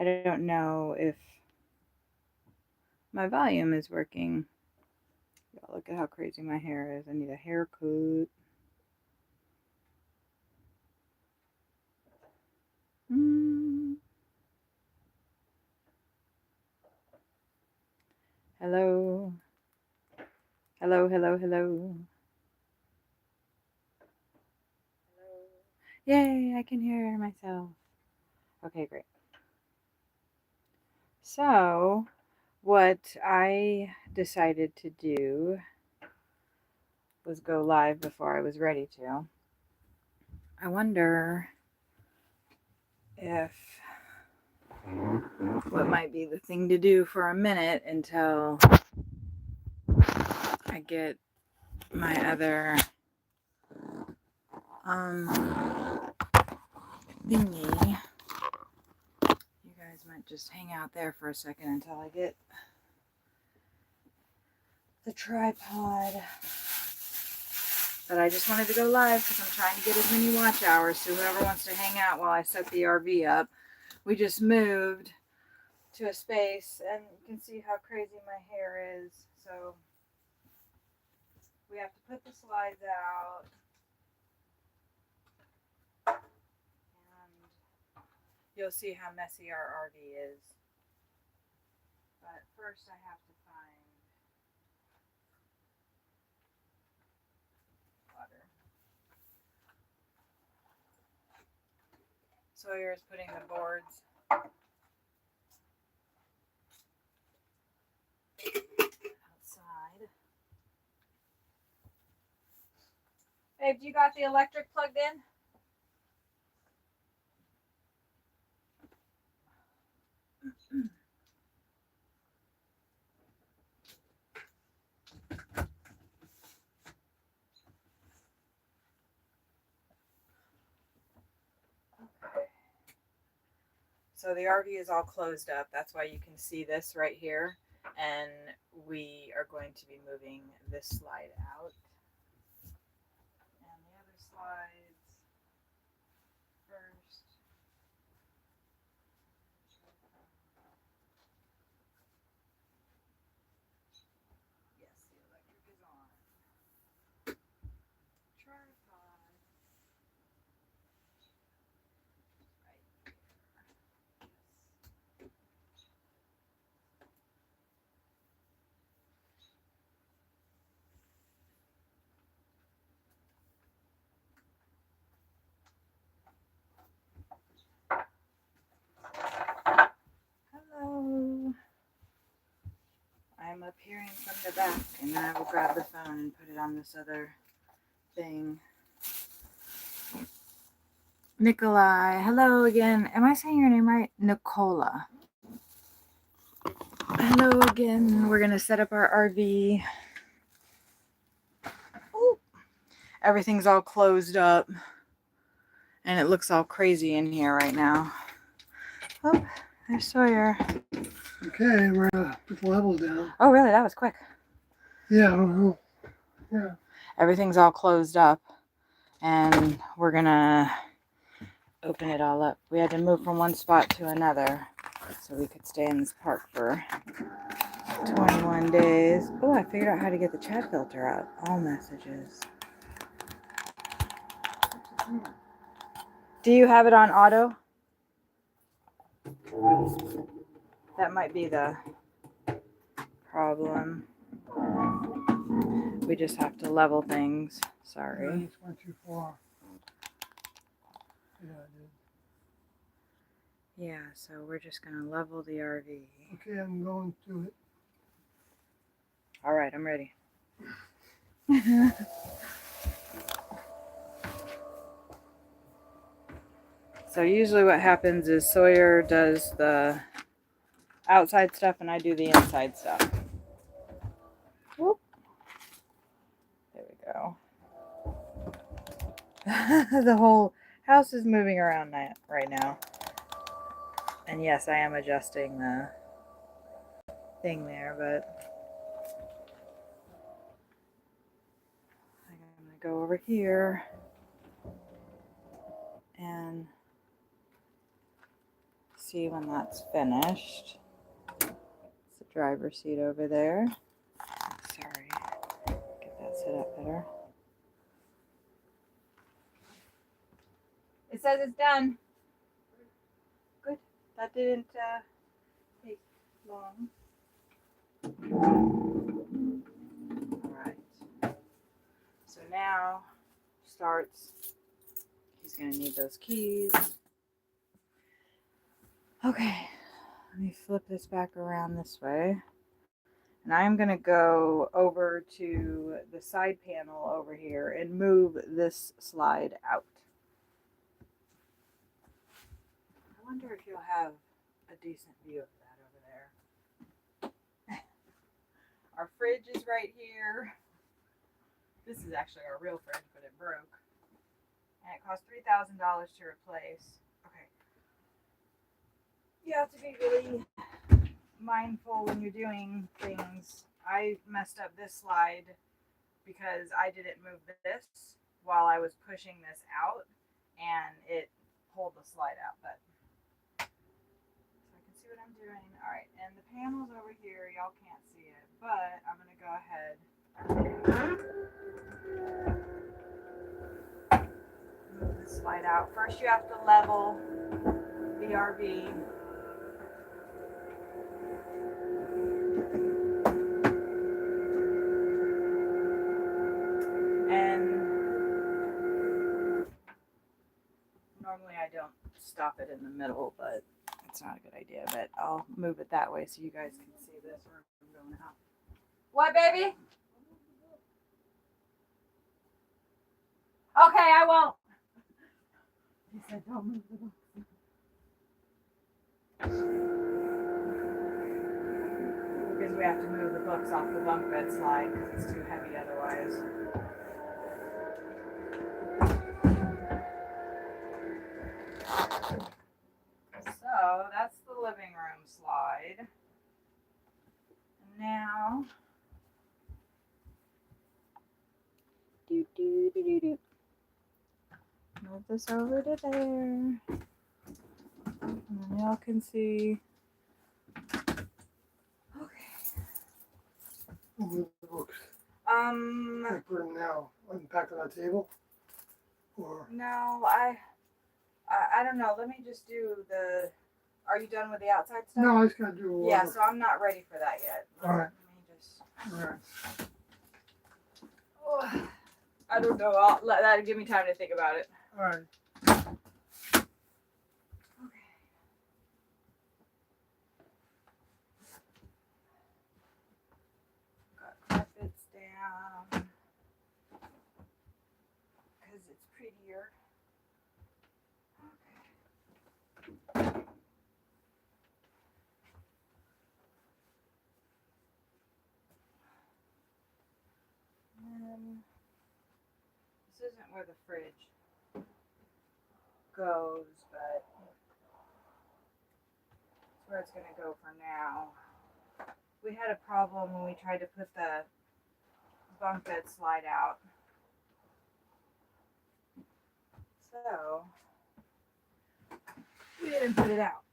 I don't know if my volume is working. Y'all, look at how crazy my hair is. I need a haircut. Hello. Hello, hello, hello. Yay, I can hear myself. Okay, great. So, what I decided to do was go live before I was ready to. I wonder if what might be the thing to do for a minute until I get my other thingy. You guys might just hang out there for a second until I get the tripod. But I just wanted to go live because I'm trying to get as many watch hours, so whoever wants to hang out while I set the RV up. We just moved to a space and you can see how crazy my hair is. So we have to put the slides out. And you'll see how messy our RV is. But first I have to find water. Sawyer is putting the boards outside. Babe, do you got the electric plugged in? So the RV is all closed up. That's why you can see this right here. And we are going to be moving this slide out. And the other slides first. Yes, the electric is on. Tripod. Right here. Yes. Hello. I'm appearing from the back, and then I will grab the phone and put it on this other thing. Nikolai, hello again. Am I saying your name right? Nicola. Hello again. We're going to set up our RV. Ooh. Everything's all closed up, and it looks all crazy in here right now. Oh, there's Sawyer. Okay, we're gonna put the levels down. Oh, really? That was quick. Yeah, I don't know. Yeah. Everything's all closed up, and we're going to open it all up. We had to move from one spot to another so we could stay in this park for 21 days. Oh, I figured out how to get the chat filter out. All messages. Do you have it on auto? That might be the problem. We just have to level things. Sorry. Yeah, this went too far. Yeah, I did. Yeah, so we're just going to level the RV. Okay, I'm going to it. All right, I'm ready. So usually what happens is Sawyer does the outside stuff and I do the inside stuff. Whoop. There we go. The whole house is moving around right now. And yes, I am adjusting the thing there, but I'm going to go over here see when that's finished. It's the driver's seat over there. Sorry. Get that set up better. It says it's done. Good. That didn't take long. Alright. So now starts. He's going to need those keys. Okay. Let me flip this back around this way. And I'm going to go over to the side panel over here and move this slide out. I wonder if you'll have a decent view of that over there. Our fridge is right here. This is actually our real fridge, but it broke. And it cost $3,000 to replace. Okay. You have to be really mindful when you're doing things. I messed up this slide because I didn't move this while I was pushing this out, and it pulled the slide out. But so I can see what I'm doing. All right, and the panel's over here. Y'all can't see it, but I'm gonna go ahead. Move the slide out. First, you have to level the RV. And normally I don't stop it in the middle, but it's not a good idea. But I'll move it that way so you guys can see this room going out. What, baby? Okay, I won't. He said don't move the book. Because we have to move the books off the bunk bed slide because it's too heavy otherwise. So that's the living room slide. And now, move this over to there. And then y'all can see. Okay. We'll move the books. I put them now on the back of that table, or No, I don't know. Let me just do the. Are you done with the outside stuff? no, I just gotta do. Yeah, so I'm not ready for that yet. All right. Let me just. All right. Oh, I don't know. I'll let that give me time to think about it. All right. Okay. Got carpets down because it's prettier. Okay. This isn't where the fridge goes, but it's where it's going to go for now. We had a problem when we tried to put the bunk bed slide out. So, we didn't put it out.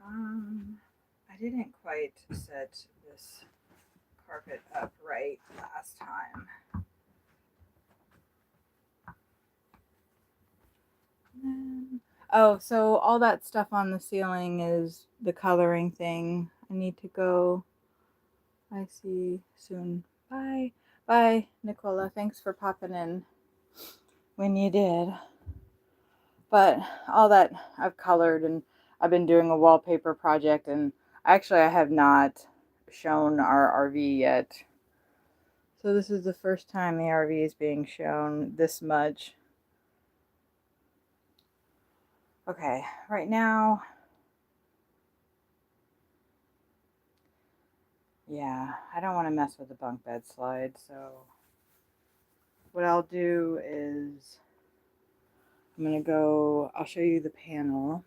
I didn't quite set this carpet up right last time. Oh, so all that stuff on the ceiling is the coloring thing. I need to go. I see soon. Bye. Bye, Nicola. Thanks for popping in when you did. But all that I've colored, and I've been doing a wallpaper project, and actually I have not shown our RV yet. So this is the first time the RV is being shown this much. Okay, right now, yeah, I don't want to mess with the bunk bed slide, so what I'll do is I'm going to go, I'll show you the panel.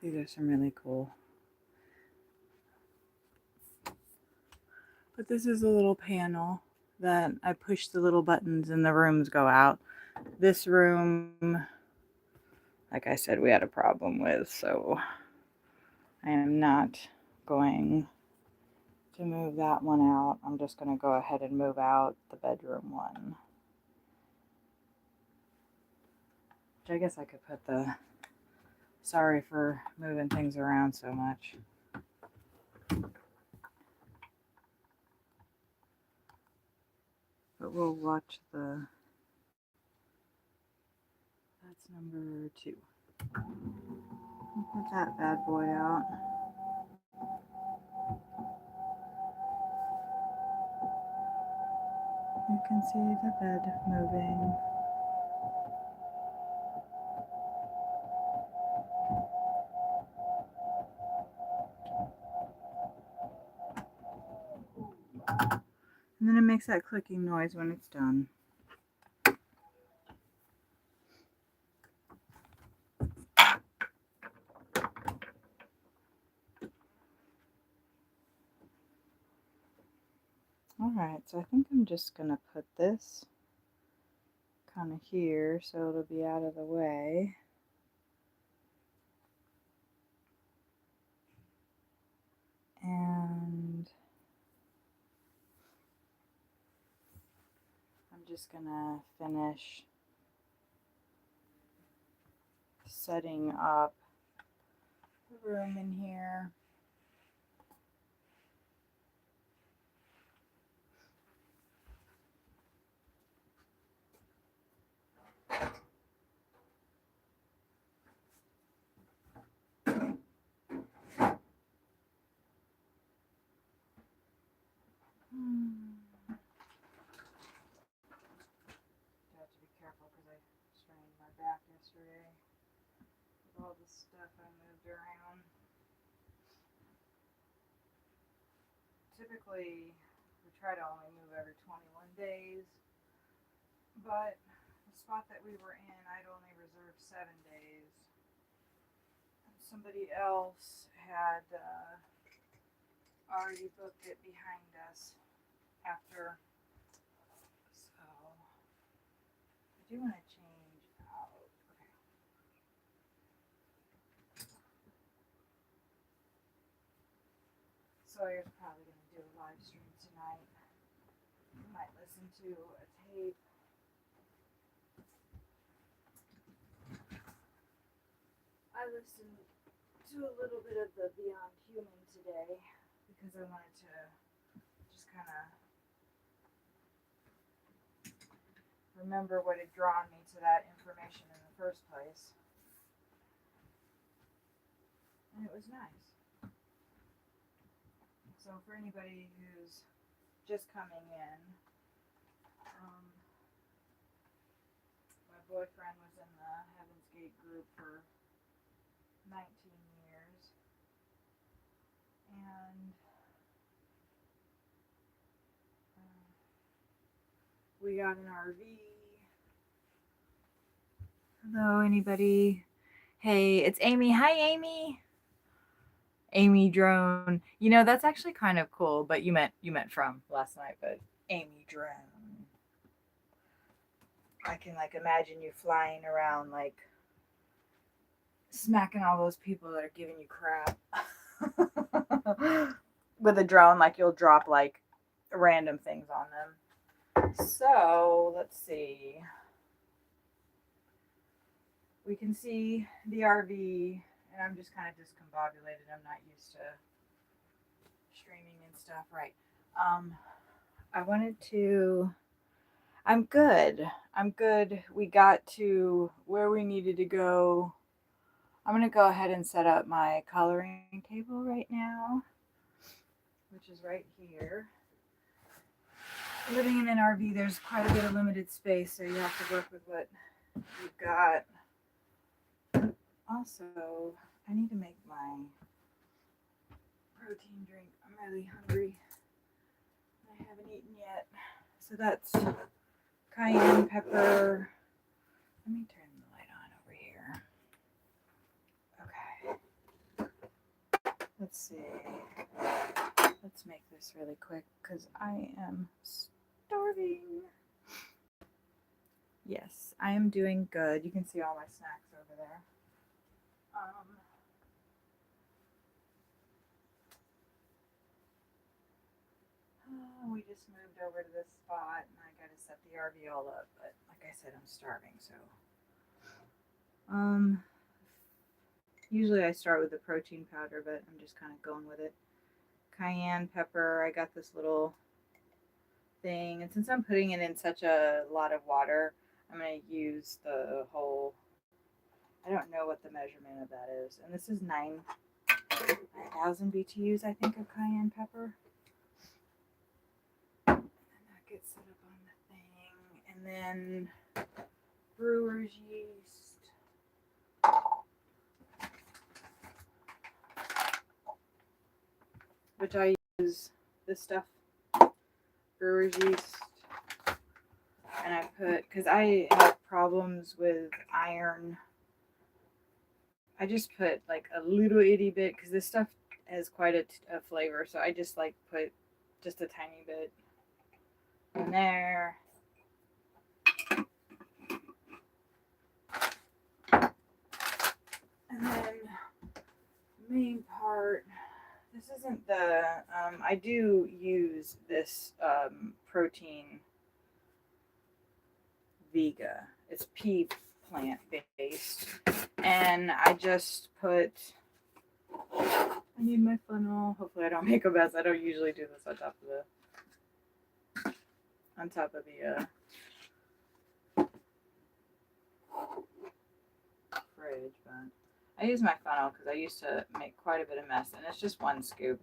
These are some really cool. But this is a little panel that I push the little buttons and the rooms go out. This room, like I said, we had a problem with, so I am not going to move that one out. I'm just going to go ahead and move out the bedroom one. Which I guess I could put the sorry for moving things around so much. But we'll watch the, that's number 2. We'll put that bad boy out. You can see the bed moving. And then it makes that clicking noise when it's done. Alright, so I think I'm just going to put this kind of here so it'll be out of the way. And I'm just going to finish setting up the room in here. I have to be careful because I strained my back yesterday with all the stuff I moved around. Typically, we try to only move every 21 days, but the spot that we were in, I'd only reserved 7 days. And somebody else had already booked it behind us after. So I do want to change out. Okay. Sawyer's probably going to do a live stream tonight. You might listen to a tape. I listened to a little bit of the Beyond Human today because I wanted to just kind of remember what had drawn me to that information in the first place. And it was nice. So for anybody who's just coming in, my boyfriend was in the Heaven's Gate group for 19 years. And we got an RV. Hello, anybody? Hey, it's Amy. Hi, Amy. Amy Drone. You know, that's actually kind of cool, but you meant from last night, but Amy Drone. I can like imagine you flying around like smacking all those people that are giving you crap with a drone, like you'll drop like random things on them. So let's see. We can see the RV, and I'm just kind of discombobulated. I'm not used to streaming and stuff. Right. I wanted to. I'm good. We got to where we needed to go. I'm going to go ahead and set up my coloring table right now, which is right here. Living in an RV, there's quite a bit of limited space, so you have to work with what you've got. Also, I need to make my protein drink. I'm really hungry. I haven't eaten yet. So that's cayenne pepper. Let me turn the light on over here. Okay. Let's see. Let's make this really quick because I am starving. Yes, I am doing good. You can see all my snacks over there. We just moved over to this spot and I gotta set the RV all up, but like I said, I'm starving, so usually I start with the protein powder, but I'm just kind of going with it. Cayenne pepper, I got this little thing, and since I'm putting it in such a lot of water, I'm gonna use the whole, I don't know what the measurement of that is, and this is 9,000 BTUs, I think, of cayenne pepper. And that gets set up on the thing, and then brewer's yeast. Which I use this stuff, brewer's yeast. And I put, because I have problems with iron, I just put like a little itty bit, because this stuff has quite a flavor, so I just like put just a tiny bit in there. And then the main part, this isn't the, I do use this protein Vega. It's pea plant based. And I just put, I need my funnel. Hopefully I don't make a mess. I don't usually do this on top of the fridge, but I use my funnel because I used to make quite a bit of mess, and it's just one scoop.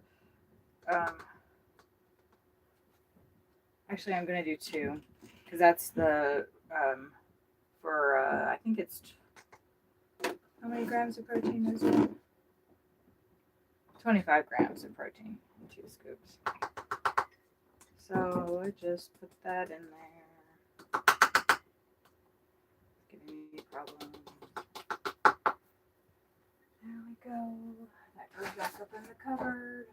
Actually, I'm gonna do two because that's the for I think it's, how many grams of protein is it? 25 grams of protein in 2 scoops. So I just put that in there. Giving me problems. There we go. That goes back up in the cupboard.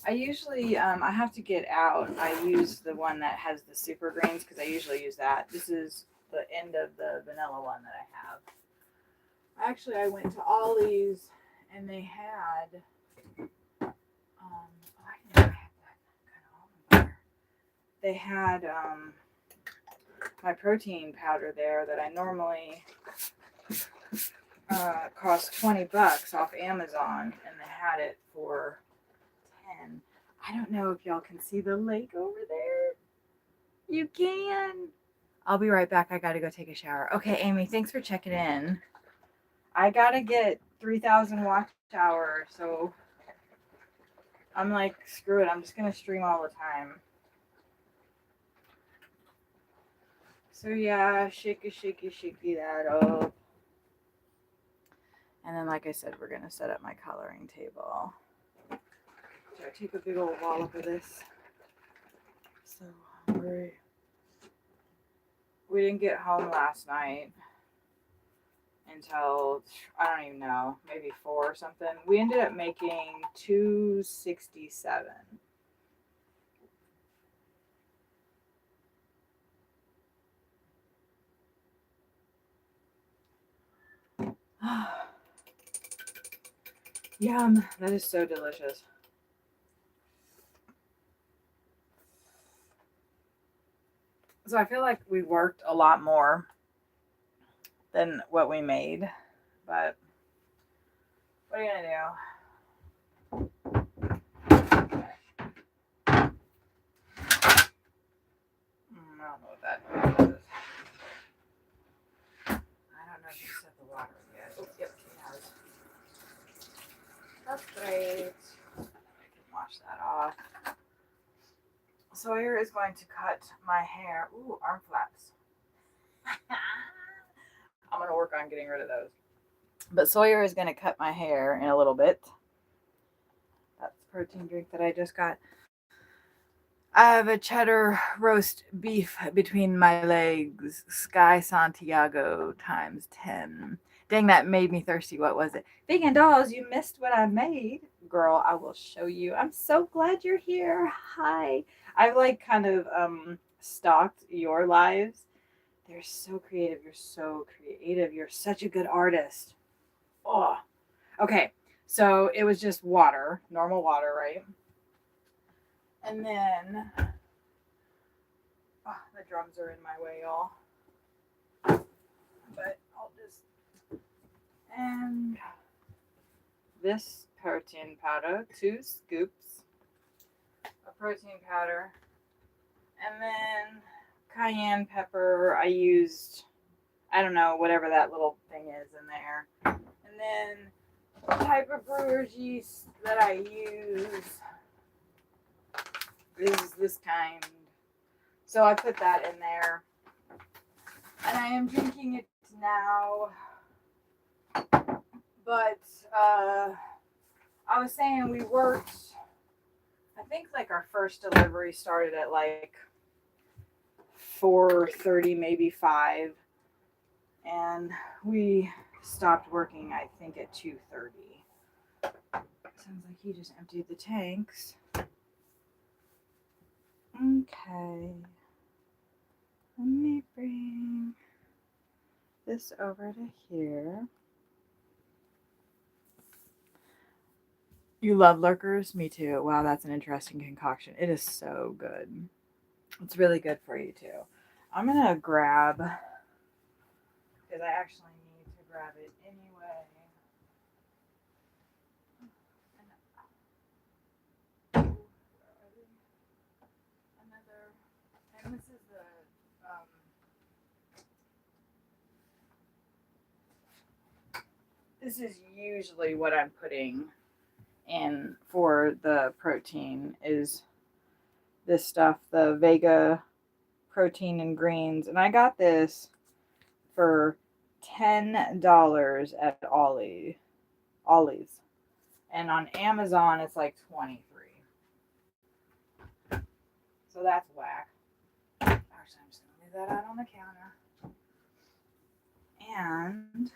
I usually, I have to get out. I use the one that has the super greens because I usually use that. This is the end of the vanilla one that I have. Actually, I went to Ollie's and they had, I didn't know I had that kind of almond butter. They had my protein powder there that I normally cost $20 off Amazon, and they had it for 10. I don't know if y'all can see the lake over there. You can. I'll be right back. I gotta go take a shower. Okay, Amy, thanks for checking in. I gotta get 3,000 watch hours, so I'm like, screw it. I'm just gonna stream all the time. So yeah, shaky that up. And then, like I said, we're gonna set up my coloring table. So I take a big old wallop of this. So hungry. We didn't get home last night until, I don't even know, maybe 4 or something. We ended up making $267. Yum, that is so delicious. So I feel like we worked a lot more than what we made, but what are you gonna do? I don't know what that is. I don't know if you set the water yet. Oh, yep, he has. That's great. I can wash that off. Sawyer is going to cut my hair. Ooh, arm flaps. I'm going to work on getting rid of those. But Sawyer is going to cut my hair in a little bit. That's the protein drink that I just got. I have a cheddar roast beef between my legs. Sky Santiago times 10. Dang, that made me thirsty. What was it? Vegan dolls, you missed what I made. Girl, I will show you. I'm so glad you're here. Hi. I've like kind of stalked your lives They're so creative. You're so creative. You're such a good artist. Oh, okay. So it was just water, normal water, right? And then, oh, the drums are in my way, y'all. But I'll just, and this protein powder, 2 scoops of protein powder. And then cayenne pepper, I used, I don't know, whatever that little thing is in there. And then the type of brewer's yeast that I use is this kind. So I put that in there. And I am drinking it now. But I was saying we worked, I think like our first delivery started at like 4:30, maybe 5. And we stopped working, I think, at 2:30. Sounds like he just emptied the tanks. Okay. Let me bring this over to here. You love lurkers? Me too. Wow, that's an interesting concoction. It is so good. It's really good for you too. I'm gonna grab, because I actually need to grab it anyway. Another, and this is the this is usually what I'm putting in for the protein is this stuff, the Vega protein and greens. And I got this for $10 at Ollie's. And on Amazon it's like 23. So that's whack. Actually, I'm just gonna leave that out on the counter. And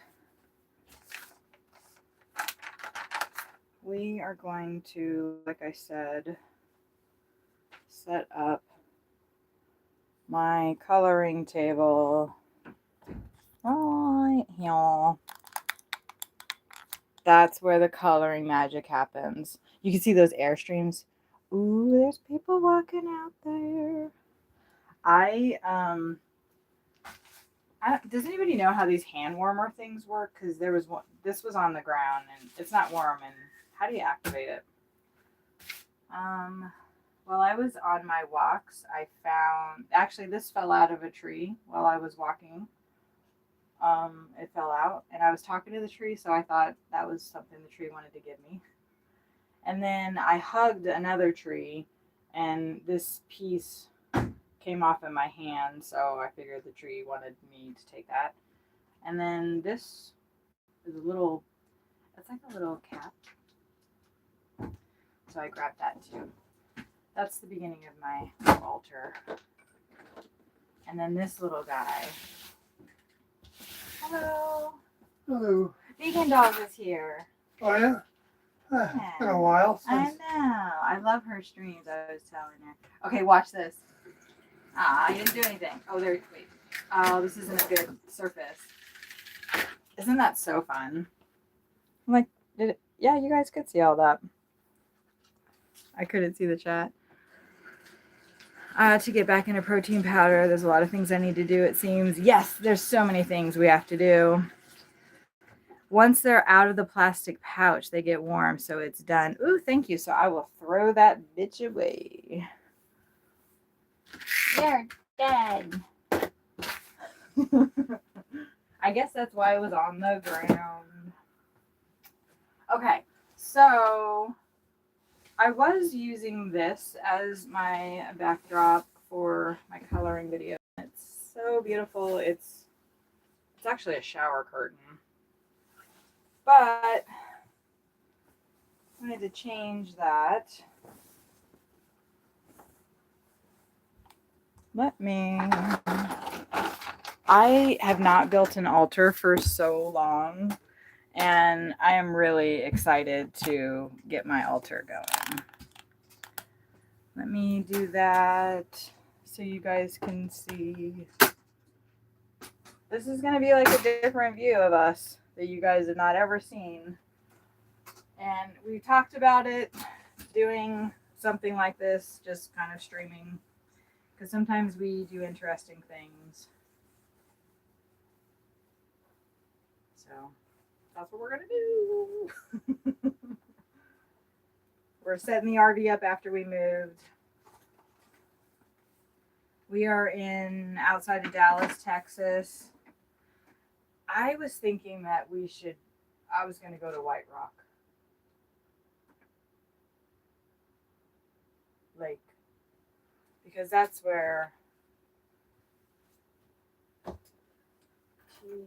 we are going to, like I said, set up my coloring table right here. That's where the coloring magic happens. You can see those airstreams. Ooh, there's people walking out there. Does anybody know how these hand warmer things work? Because there was one, this was on the ground and it's not warm. And how do you activate it? While I was on my walks, I found, actually this fell out of a tree while I was walking. It fell out and I was talking to the tree, so I thought that was something the tree wanted to give me. And then I hugged another tree and this piece came off in my hand, so I figured the tree wanted me to take that. And then this is a little, it's like a little cap. So I grabbed that too. That's the beginning of my altar. And then this little guy. Hello. Hello. Vegan Dog is here. Oh yeah? It's been a while since. I know. I love her streams, I was telling her. Okay, watch this. Ah, I didn't do anything. Oh, there, wait. Oh, this isn't a good surface. Isn't that so fun? I'm like, yeah, you guys could see all that. I couldn't see the chat. To get back into protein powder, there's a lot of things I need to do, it seems. Yes, there's so many things we have to do. Once they're out of the plastic pouch, they get warm, so it's done. Ooh, thank you. So I will throw that bitch away. You're dead. I guess that's why it was on the ground. Okay, so I was using this as my backdrop for my coloring video. It's so beautiful. It's actually a shower curtain. But I wanted to change that. I have not built an altar for so long, and I am really excited to get my altar going. Let me do that so you guys can see. This is going to be like a different view of us that you guys have not ever seen. And we talked about it, doing something like this, just kind of streaming. Because sometimes we do interesting things. So that's what we're going to do. We're setting the RV up after we moved. We are in outside of Dallas, Texas. I was thinking that I was going to go to White Rock Lake because that's where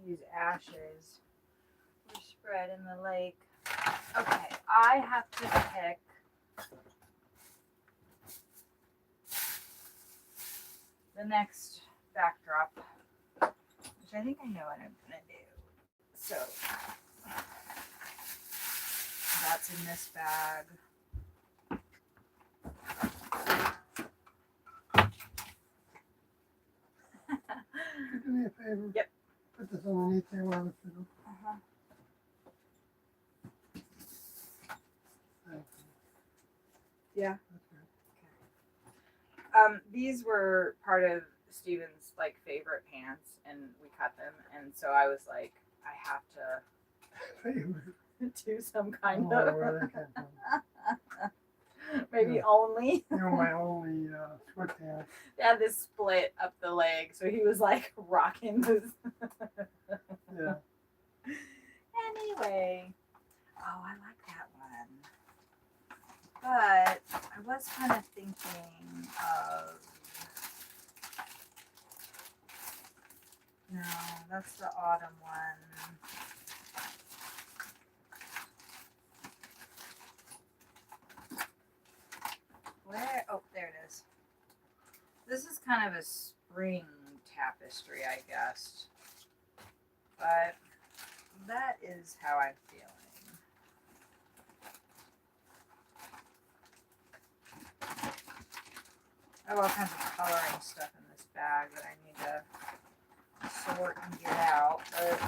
these ashes were spread in the lake. Okay, I have to pick the next backdrop, which I think I know what I'm going to do. So that's in this bag. Do me a favor. Yep. Put this underneath there while I look it up. Uh-huh. Thank you. Yeah. That's good. These were part of Steven's like favorite pants, and we cut them, and so I was like, I have to Favorite. do some I kind don't know of where they came from. maybe Yeah. only. You're my only sweatpants. They had this split up the leg, so he was like rocking this. Yeah. Anyway, oh, I like that one. But I was kind of thinking of. No, that's the autumn one. Where? Oh, there it is. This is kind of a spring tapestry, I guess. But that is how I'm feeling. I have all kinds of coloring stuff in this bag that I need to sort and get out. But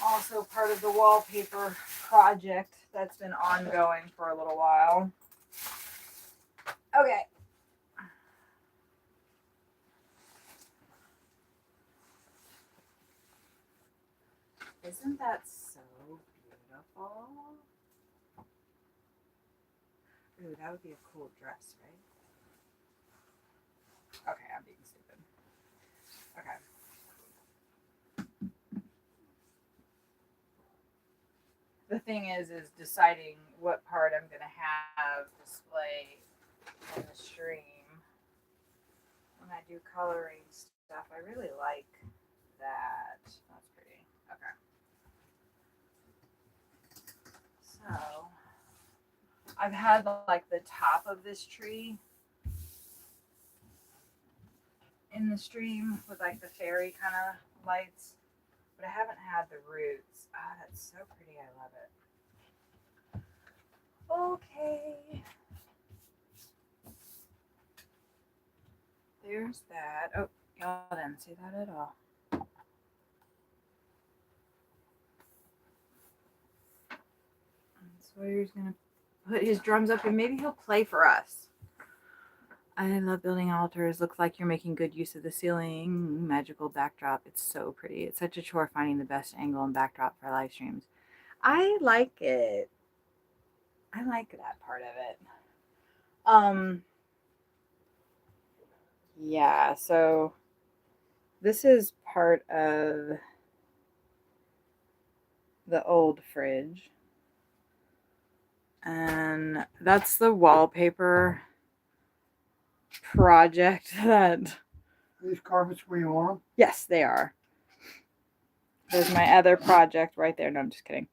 also part of the wallpaper project that's been ongoing for a little while. Okay. Isn't that so beautiful? Ooh, that would be a cool dress, right? Okay, I'm being stupid. Okay. The thing is deciding what part I'm going to have display in the stream. When I do coloring stuff, I really like that. That's pretty. Okay. So, I've had like the top of this tree in the stream with like the fairy kind of lights, but I haven't had the roots. Ah, oh, that's so pretty. I love it. Okay. There's that. Oh, y'all didn't see that at all. And Sawyer's gonna put his drums up and maybe he'll play for us. I love building altars. Looks like you're making good use of the ceiling. Magical backdrop. It's so pretty. It's such a chore finding the best angle and backdrop for live streams. I like it. I like that part of it. Yeah, so this is part of the old fridge. And that's the wallpaper project that... Are these carpets where you want them? Yes, they are. There's my other project right there. No, I'm just kidding.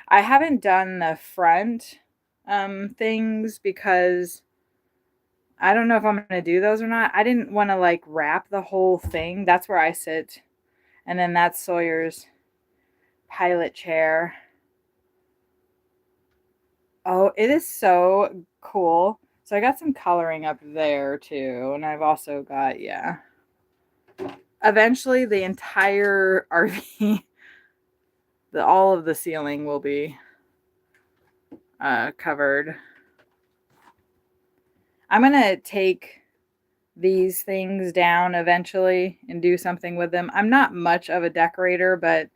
I haven't done the front things because I don't know if I'm going to do those or not. I didn't want to like wrap the whole thing. That's where I sit. And then that's Sawyer's pilot chair. Oh, it is so cool. So I got some coloring up there too. And I've also got, yeah. eventually the entire RV, all of the ceiling will be covered. I'm gonna take these things down eventually and do something with them. I'm not much of a decorator, but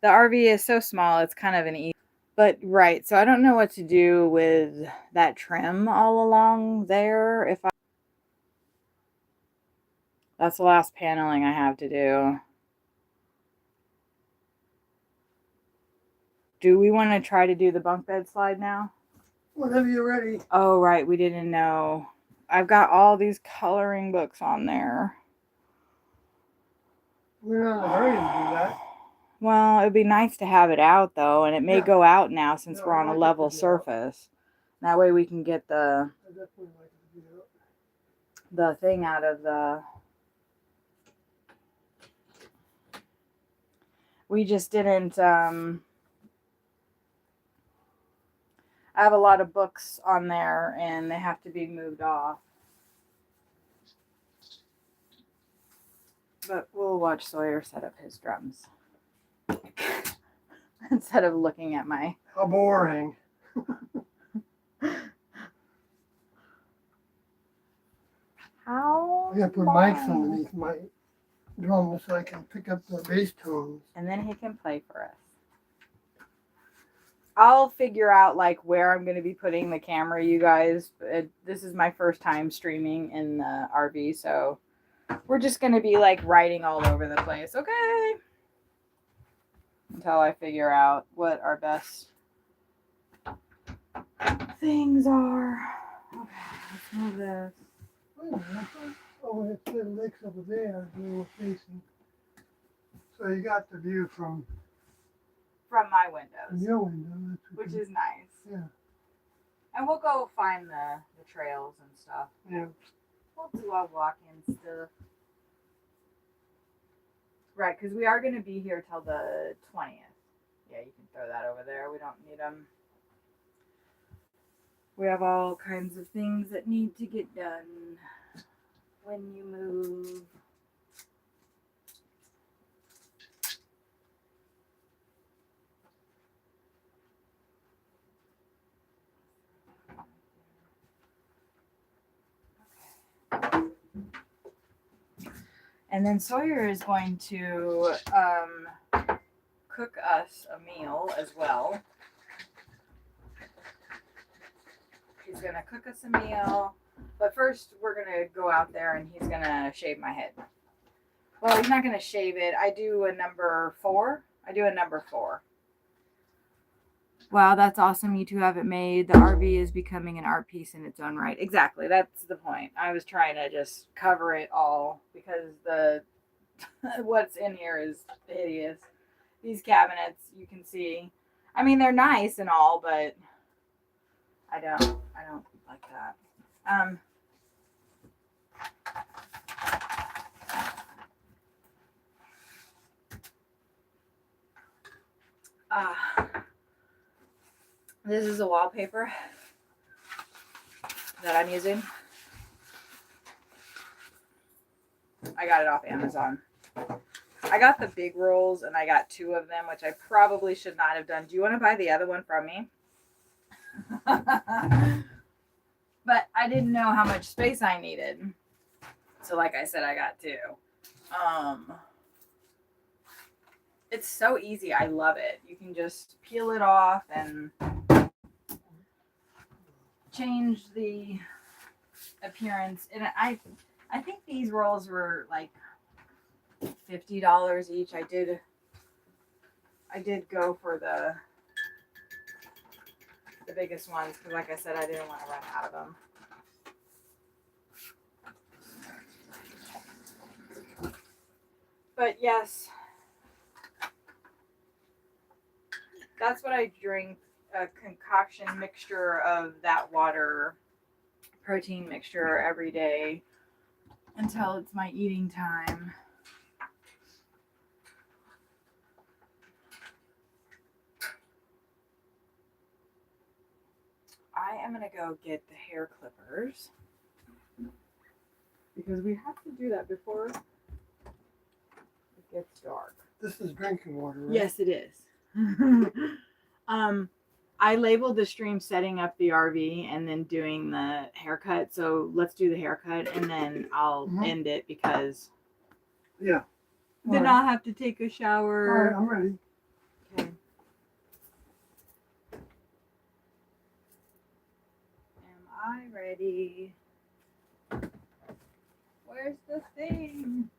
the RV is so small, it's kind of an easy. But right, so I don't know what to do with that trim all along there. That's the last paneling I have to do. Do we want to try to do the bunk bed slide now? Whenever you're ready. Oh, right, we didn't know. I've got all these coloring books on there. We're not in a hurry to do that. Well, it'd be nice to have it out, though, and it may go out now since we're on a level surface. That way we can get the thing out of the... We just didn't... I have a lot of books on there, and they have to be moved off. But we'll watch Sawyer set up his drums. Instead of looking at my... How boring. How? I gotta put mics underneath my drums so I can pick up the bass tones. And then he can play for us. I'll figure out like where I'm going to be putting the camera, you guys. This is my first time streaming in the RV, so we're just going to be like riding all over the place, okay? Until I figure out what our best things are. Okay, let's move this. Oh, it's the lakes over there we were facing. So you got the view from my windows. your window. Which is nice. Yeah. And we'll go find the trails and stuff. Yeah. We'll do our walk-in stuff. Right, because we are going to be here till the 20th. Yeah, you can throw that over there. We don't need them. We have all kinds of things that need to get done when you move. And then Sawyer is going to cook us a meal as well. He's going to cook us a meal. But first, we're going to go out there and he's going to shave my head. Well, he's not going to shave it. I do a number 4. Wow, that's awesome. You two have it made. The RV is becoming an art piece in its own right. Exactly. That's the point. I was trying to just cover it all because the what's in here is hideous. These cabinets, you can see. I mean, they're nice and all, but I don't like that. This is a wallpaper that I'm using. I got it off Amazon. I got the big rolls and I got 2 of them, which I probably should not have done. Do you want to buy the other one from me? But I didn't know how much space I needed. So like I said, I got 2. It's so easy. I love it. You can just peel it off and change the appearance. And I think these rolls were like $50 each. I did go for the biggest ones because like I said, I didn't want to run out of them. But yes, that's what I drink, a concoction mixture of that water protein mixture every day until it's my eating time. I am going to go get the hair clippers because we have to do that before It's dark. This is drinking water, right? Yes, it is. I labeled the stream setting up the RV and then doing the haircut. So let's do the haircut and then I'll end it because yeah. Then I'll have to take a shower. All right, I'm ready. Okay. Am I ready? Where's the thing?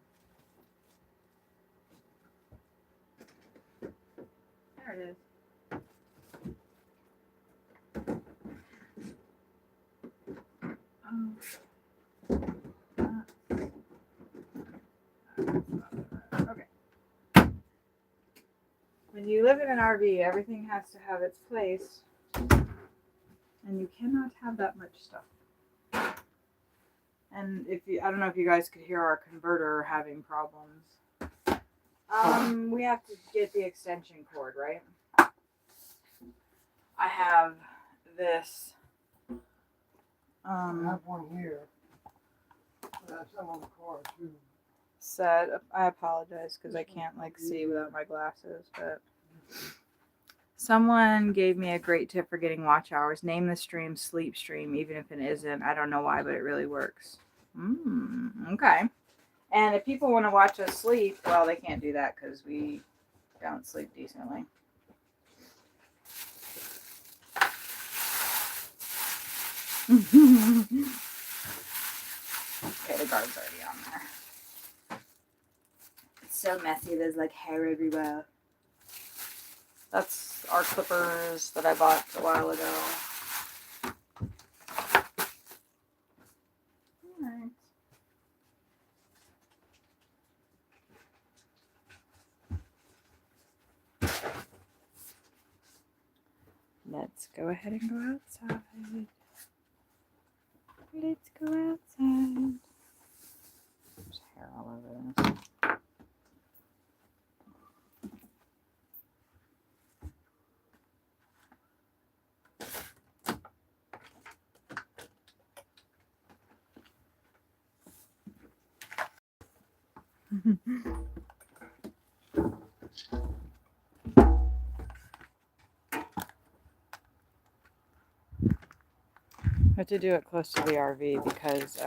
There it is. Okay. When you live in an RV, everything has to have its place, and you cannot have that much stuff. And I don't know if you guys could hear our converter having problems. We have to get the extension cord, right? I have this. I have one here. That's on the car too. Set. I apologize because I can't see without my glasses, but someone gave me a great tip for getting watch hours. Name the stream Sleep Stream, even if it isn't. I don't know why, but it really works. Okay. And if people want to watch us sleep, well, they can't do that because we don't sleep decently. Okay, the guard's already on there. It's so messy. There's like hair everywhere. That's our clippers that I bought a while ago. Alright. Let's go ahead and go outside. Let's go outside. There's hair all over this. I have to do it close to the RV because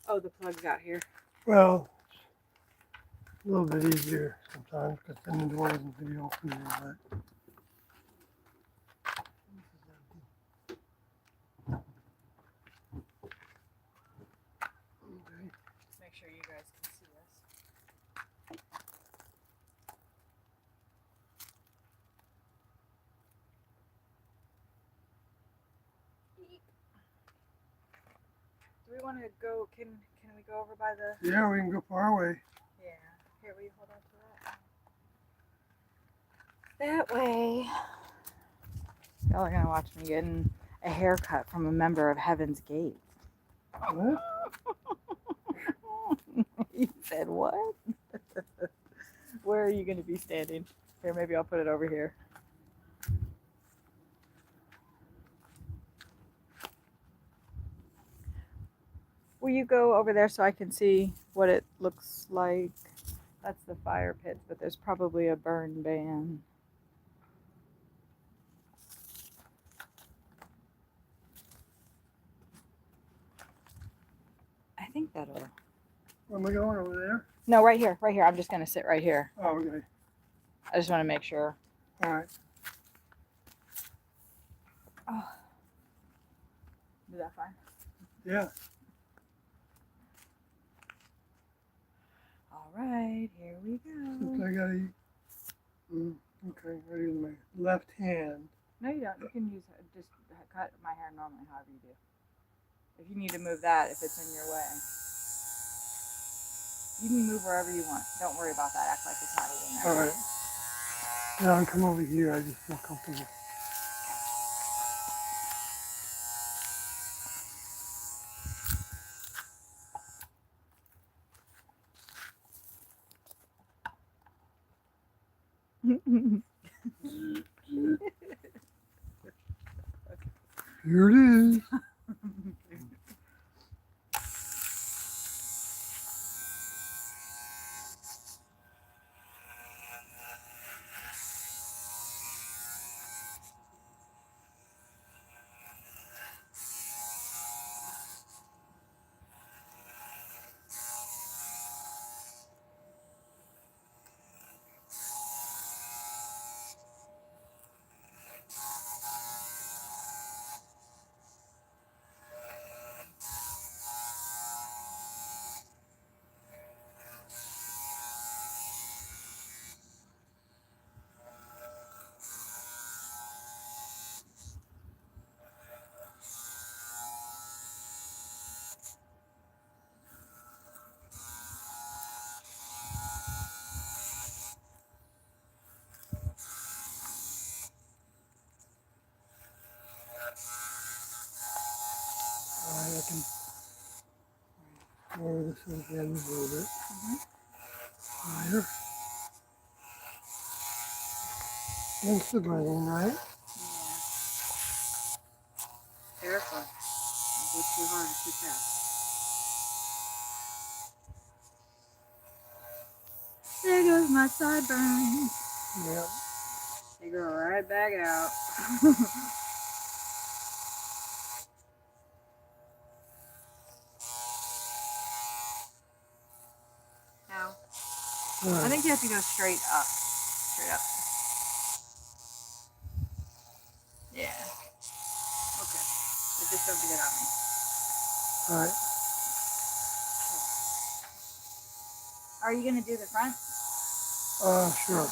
oh, the plug's out here. Well, a little bit easier sometimes because then the door isn't going to be open there. Okay. Make sure you guys can see this. Do we want to go? Can we go over by the? Yeah, we can go far away. Yeah. Here, will you hold on to that? That way. Y'all are gonna watch me getting a haircut from a member of Heaven's Gate. What? You said what? Where are you gonna be standing? Here, maybe I'll put it over here. Will you go over there so I can see what it looks like? That's the fire pits, but there's probably a burn ban. I think that'll... Where am I going, over there? No, right here, right here. I'm just going to sit right here. Oh, okay. I just want to make sure. All right. Oh. Is that fine? Yeah. All right, here we go. Since I gotta eat. Okay, I use my left hand. No, you don't. You can use just cut my hair normally, however you do. If you need to move that, if it's in your way, you can move wherever you want. Don't worry about that. Act like it's not even there. All right. Now I'll come over here. I just feel comfortable. Here it is. I can lower this in a little bit higher. Against the grain, right? Yeah. Careful. Don't go too hard or too fast. There goes my sideburns. Yep. They go right back out. Now, I think you have to go straight up. Straight up. Yeah. Okay. But just don't get it on me. Alright. Are you going to do the front? Sure.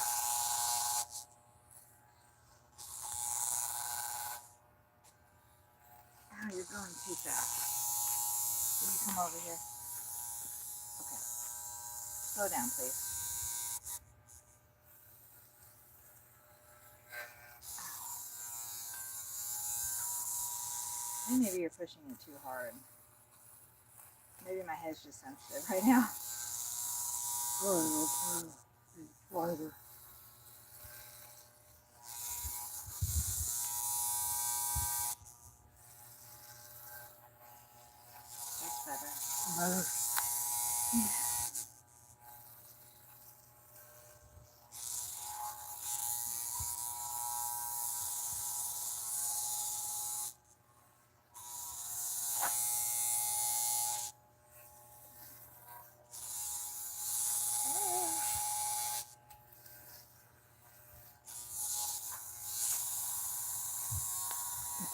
Oh, you're going too fast. Will you come over here? Okay. Slow down, please. Maybe you're pushing it too hard. Maybe my head's just sensitive right now. Alright, I'll try to be wider. That's better. Better?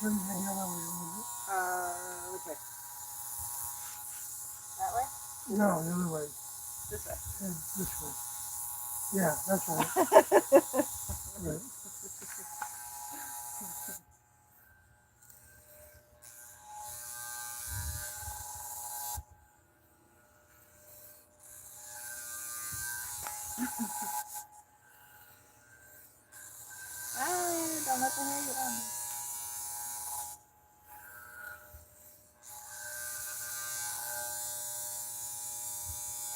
Turn the other way a little bit. Which way? That way? No, the other way. This way. And this way. Yeah, that's right. Right. Don't let the hair get on me.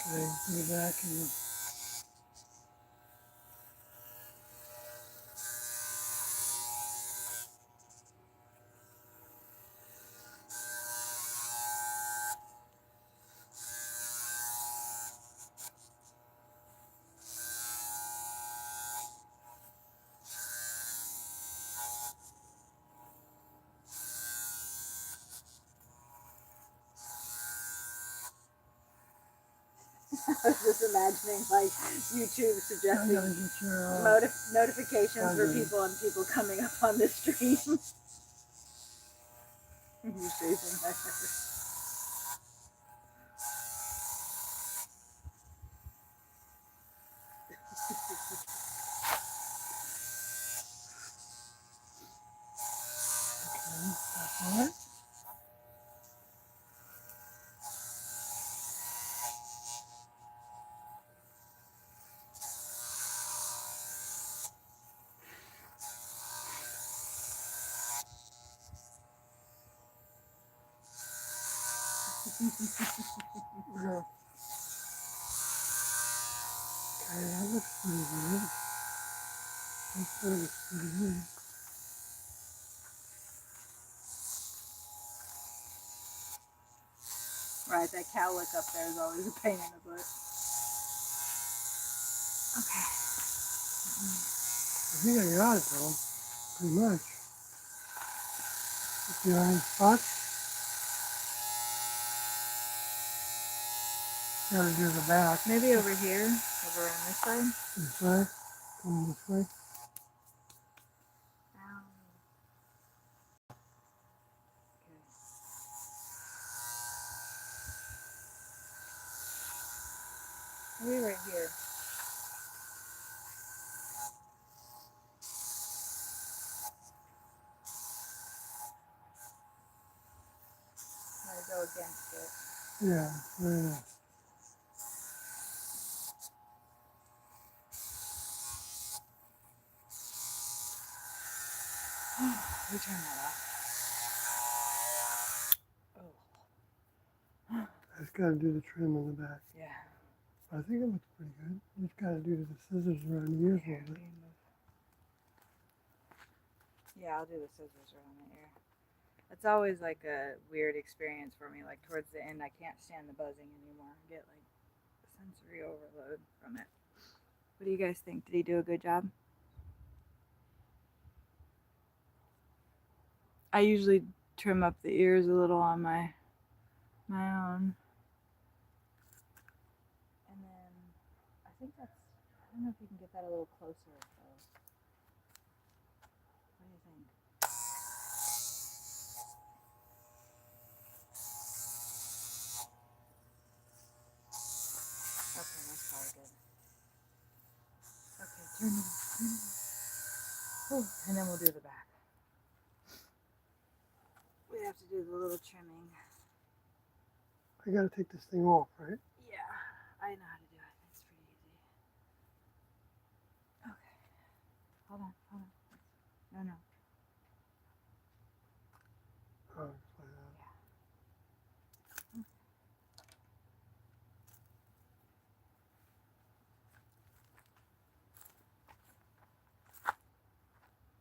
Okay, put it back and I was just imagining like YouTube suggesting notifications for people and people coming up on the stream. You're shaving my hair. alright. Yeah. Okay, that looks pretty good. That looks pretty good. Right, that cowlick up there is always a pain in the butt. Okay. I think I got it though, pretty much. If you have any spots, gotta do the back. Maybe over here, over on this side. This way, come this way. Maybe right here. Might go against it. Yeah, very nice. We turn that off. Oh. got to do the trim on the back. Yeah. I think it looks pretty good. You just got to do the scissors around the ears a little bit. Yeah, I'll do the scissors around the ear. It's always like a weird experience for me. Like towards the end, I can't stand the buzzing anymore. I get like sensory overload from it. What do you guys think? Did he do a good job? I usually trim up the ears a little on my own. And then I think that's, I don't know if you can get that a little closer though. What do you think? Okay, that's probably good. Okay, turn it off. Whew, and then we'll do the back. We have to do the little trimming. I got to take this thing off, right? Yeah, I know how to do it. It's pretty easy. Okay. Hold on. No. Oh, just like that. Yeah.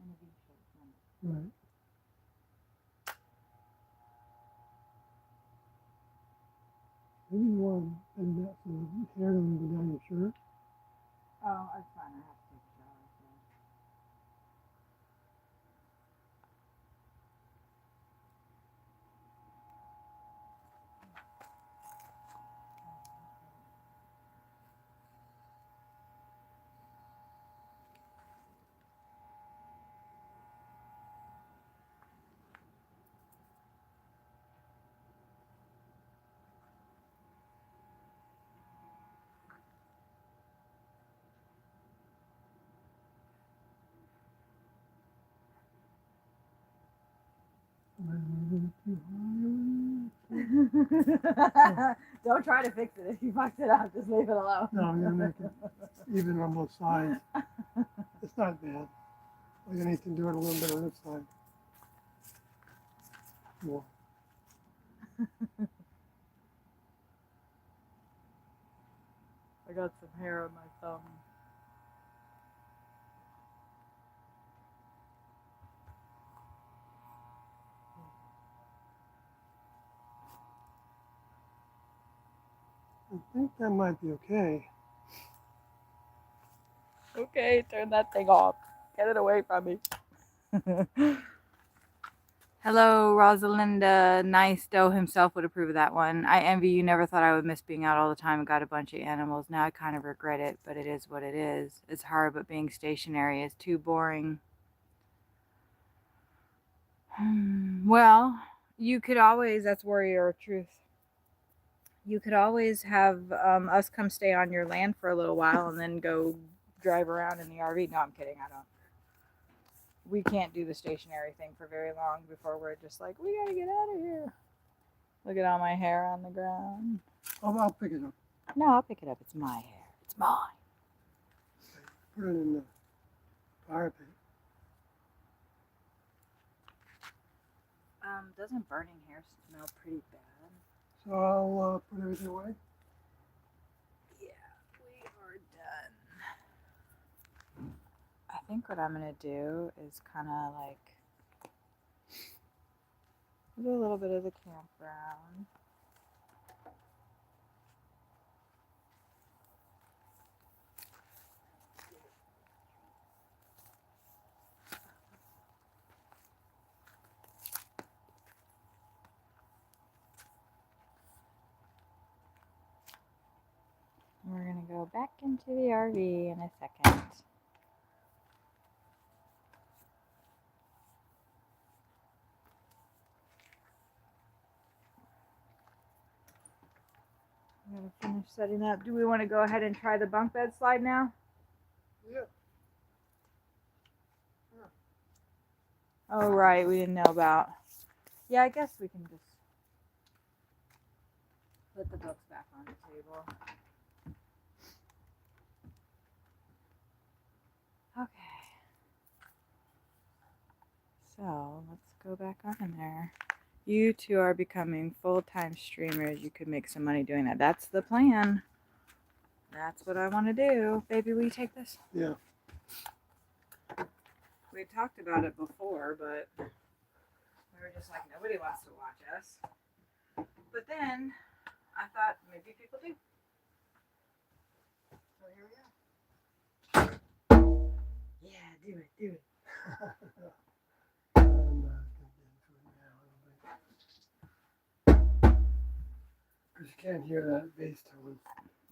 In a V shape. Right. Maybe you want to bend that so the hair doesn't go down your shirt. Oh, that's fine. I have to take a shower. So. Don't try to fix it. If you fucked it up, just leave it alone. No, I'm going to make it even on both sides. It's not bad. All you need to do it a little bit on this side. More. I got some hair on my thumb. I think that might be okay. Okay, turn that thing off. Get it away from me. Hello, Rosalinda. Nice. Doe himself would approve of that one. I envy you. Never thought I would miss being out all the time and got a bunch of animals. Now I kind of regret it, but it is what it is. It's hard, but being stationary is too boring. Well, you could always, that's warrior truth. You could always have us come stay on your land for a little while and then go drive around in the RV. No, I'm kidding. I don't. We can't do the stationary thing for very long before we're just like, we gotta get out of here. Look at all my hair on the ground. Oh, I'll pick it up. No, I'll pick it up. It's my hair. It's mine. Okay. Put it in the fire pit. Doesn't burning hair smell pretty bad? So I'll put everything away. Yeah, we are done. I think what I'm gonna do is kind of like do a little bit of the campground. We're gonna go back into the RV in a second. I'm gonna finish setting up. Do we want to go ahead and try the bunk bed slide now? Yeah. Oh, right. We didn't know about. Yeah, I guess we can just put the books back on the table. Okay. So let's go back on in there. You two are becoming full-time streamers. You could make some money doing that. That's the plan. That's what I want to do. Baby, will you take this? Yeah. We talked about it before, but we were just like, nobody wants to watch us. But then I thought maybe people do. So here we go. Yeah, do it, do it. I'm not gonna get into it now, I don't think. Because you can't hear that bass tone.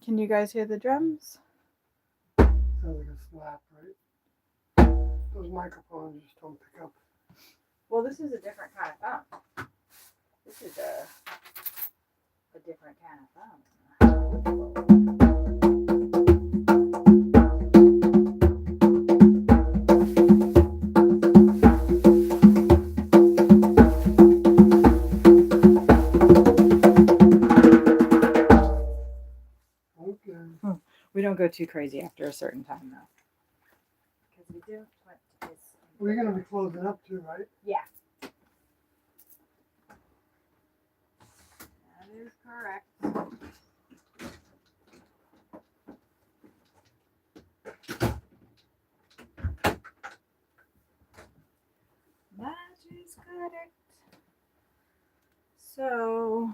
Can you guys hear the drums? Sounds like a slap, right? Those microphones just don't pick up. Well, this is a different kind of phone. This is a different kind of phone. Okay. We don't go too crazy after a certain time, though. Because we do want to kiss. We're gonna be closing up too, right? Yeah. That is correct. That is correct. So,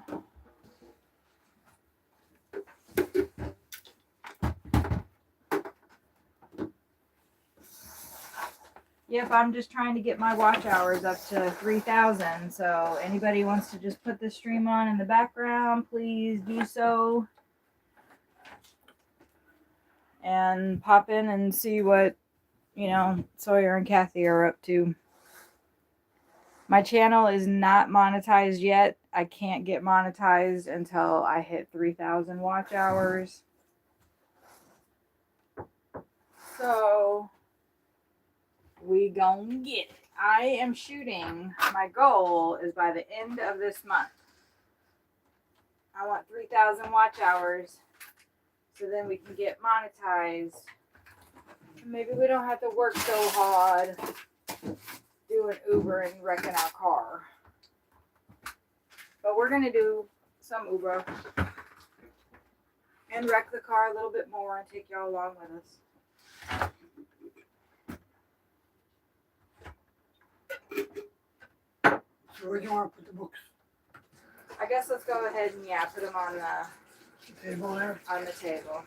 yep, I'm just trying to get my watch hours up to 3,000. So, anybody wants to just put the stream on in the background, please do so. And pop in and see what, Sawyer and Kathy are up to. My channel is not monetized yet. I can't get monetized until I hit 3,000 watch hours. So, we gonna get it. I am shooting. My goal is by the end of this month. I want 3,000 watch hours so then we can get monetized. Maybe we don't have to work so hard doing Uber and wrecking our car. But we're going to do some Uber and wreck the car a little bit more and take y'all along with us. So where do you want to put the books? I guess let's go ahead and put them on the Table there? on the table.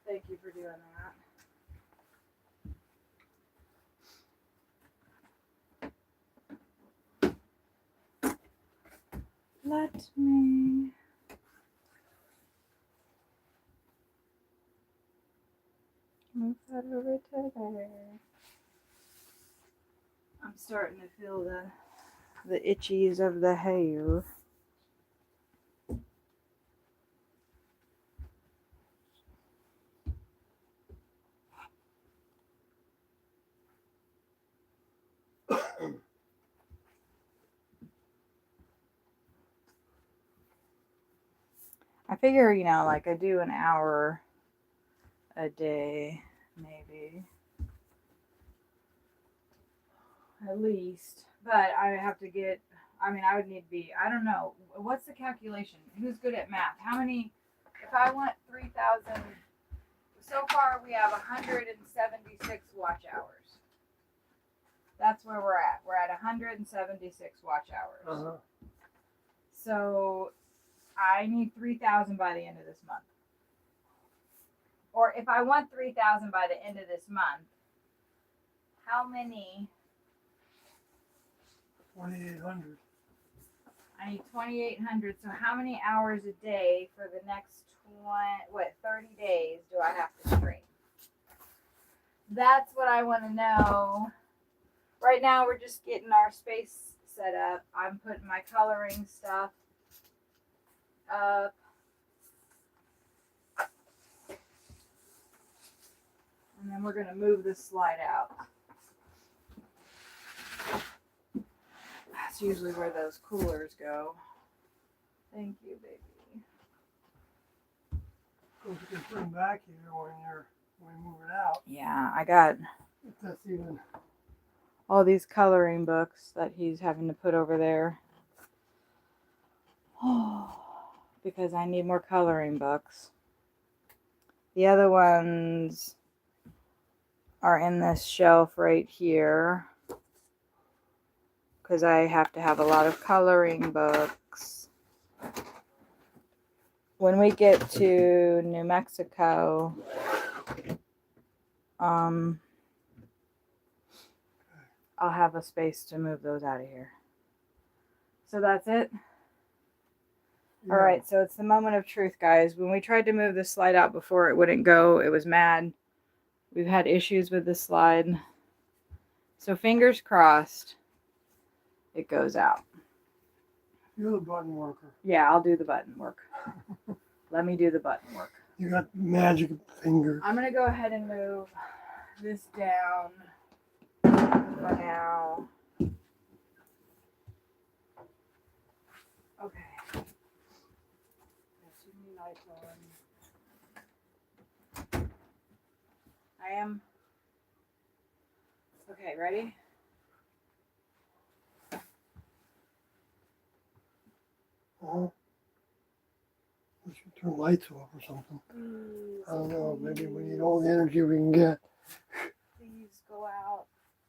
Thank you for doing that. Let me move that over to there. I'm starting to feel the itchies of the hair. I figure, like I do an hour a day, maybe. At least. But I have to get, I would need to be, I don't know. What's the calculation? Who's good at math? How many, if I want 3,000, so far we have 176 watch hours. That's where we're at. We're at 176 watch hours. Uh-huh. So I need 3,000 by the end of this month. Or if I want 3,000 by the end of this month, how many? 2,800. I need 2,800. So how many hours a day for the next 30 days do I have to stream? That's what I want to know. Right now we're just getting our space set up. I'm putting my coloring stuff up. And then we're going to move this slide out. That's usually where those coolers go. Thank you, baby. Of course, you can put them back here when you move it out. Yeah, I got. If that's even all these coloring books that he's having to put over there. Because I need more coloring books. The other ones are in this shelf right here. Because I have to have a lot of coloring books. When we get to New Mexico, I'll have a space to move those out of here. So that's it. Yeah. All right, so it's the moment of truth, guys. When we tried to move the slide out before, it wouldn't go. It was mad. We've had issues with the slide. So fingers crossed, it goes out. You're the button worker. Yeah, I'll do the button work. Let me do the button work. You got magic fingers. I'm going to go ahead and move this down for now. Okay. Got too many lights on. I am. Okay, ready? We should turn lights off or something. I don't know. Maybe we need all the energy we can get. Please go out.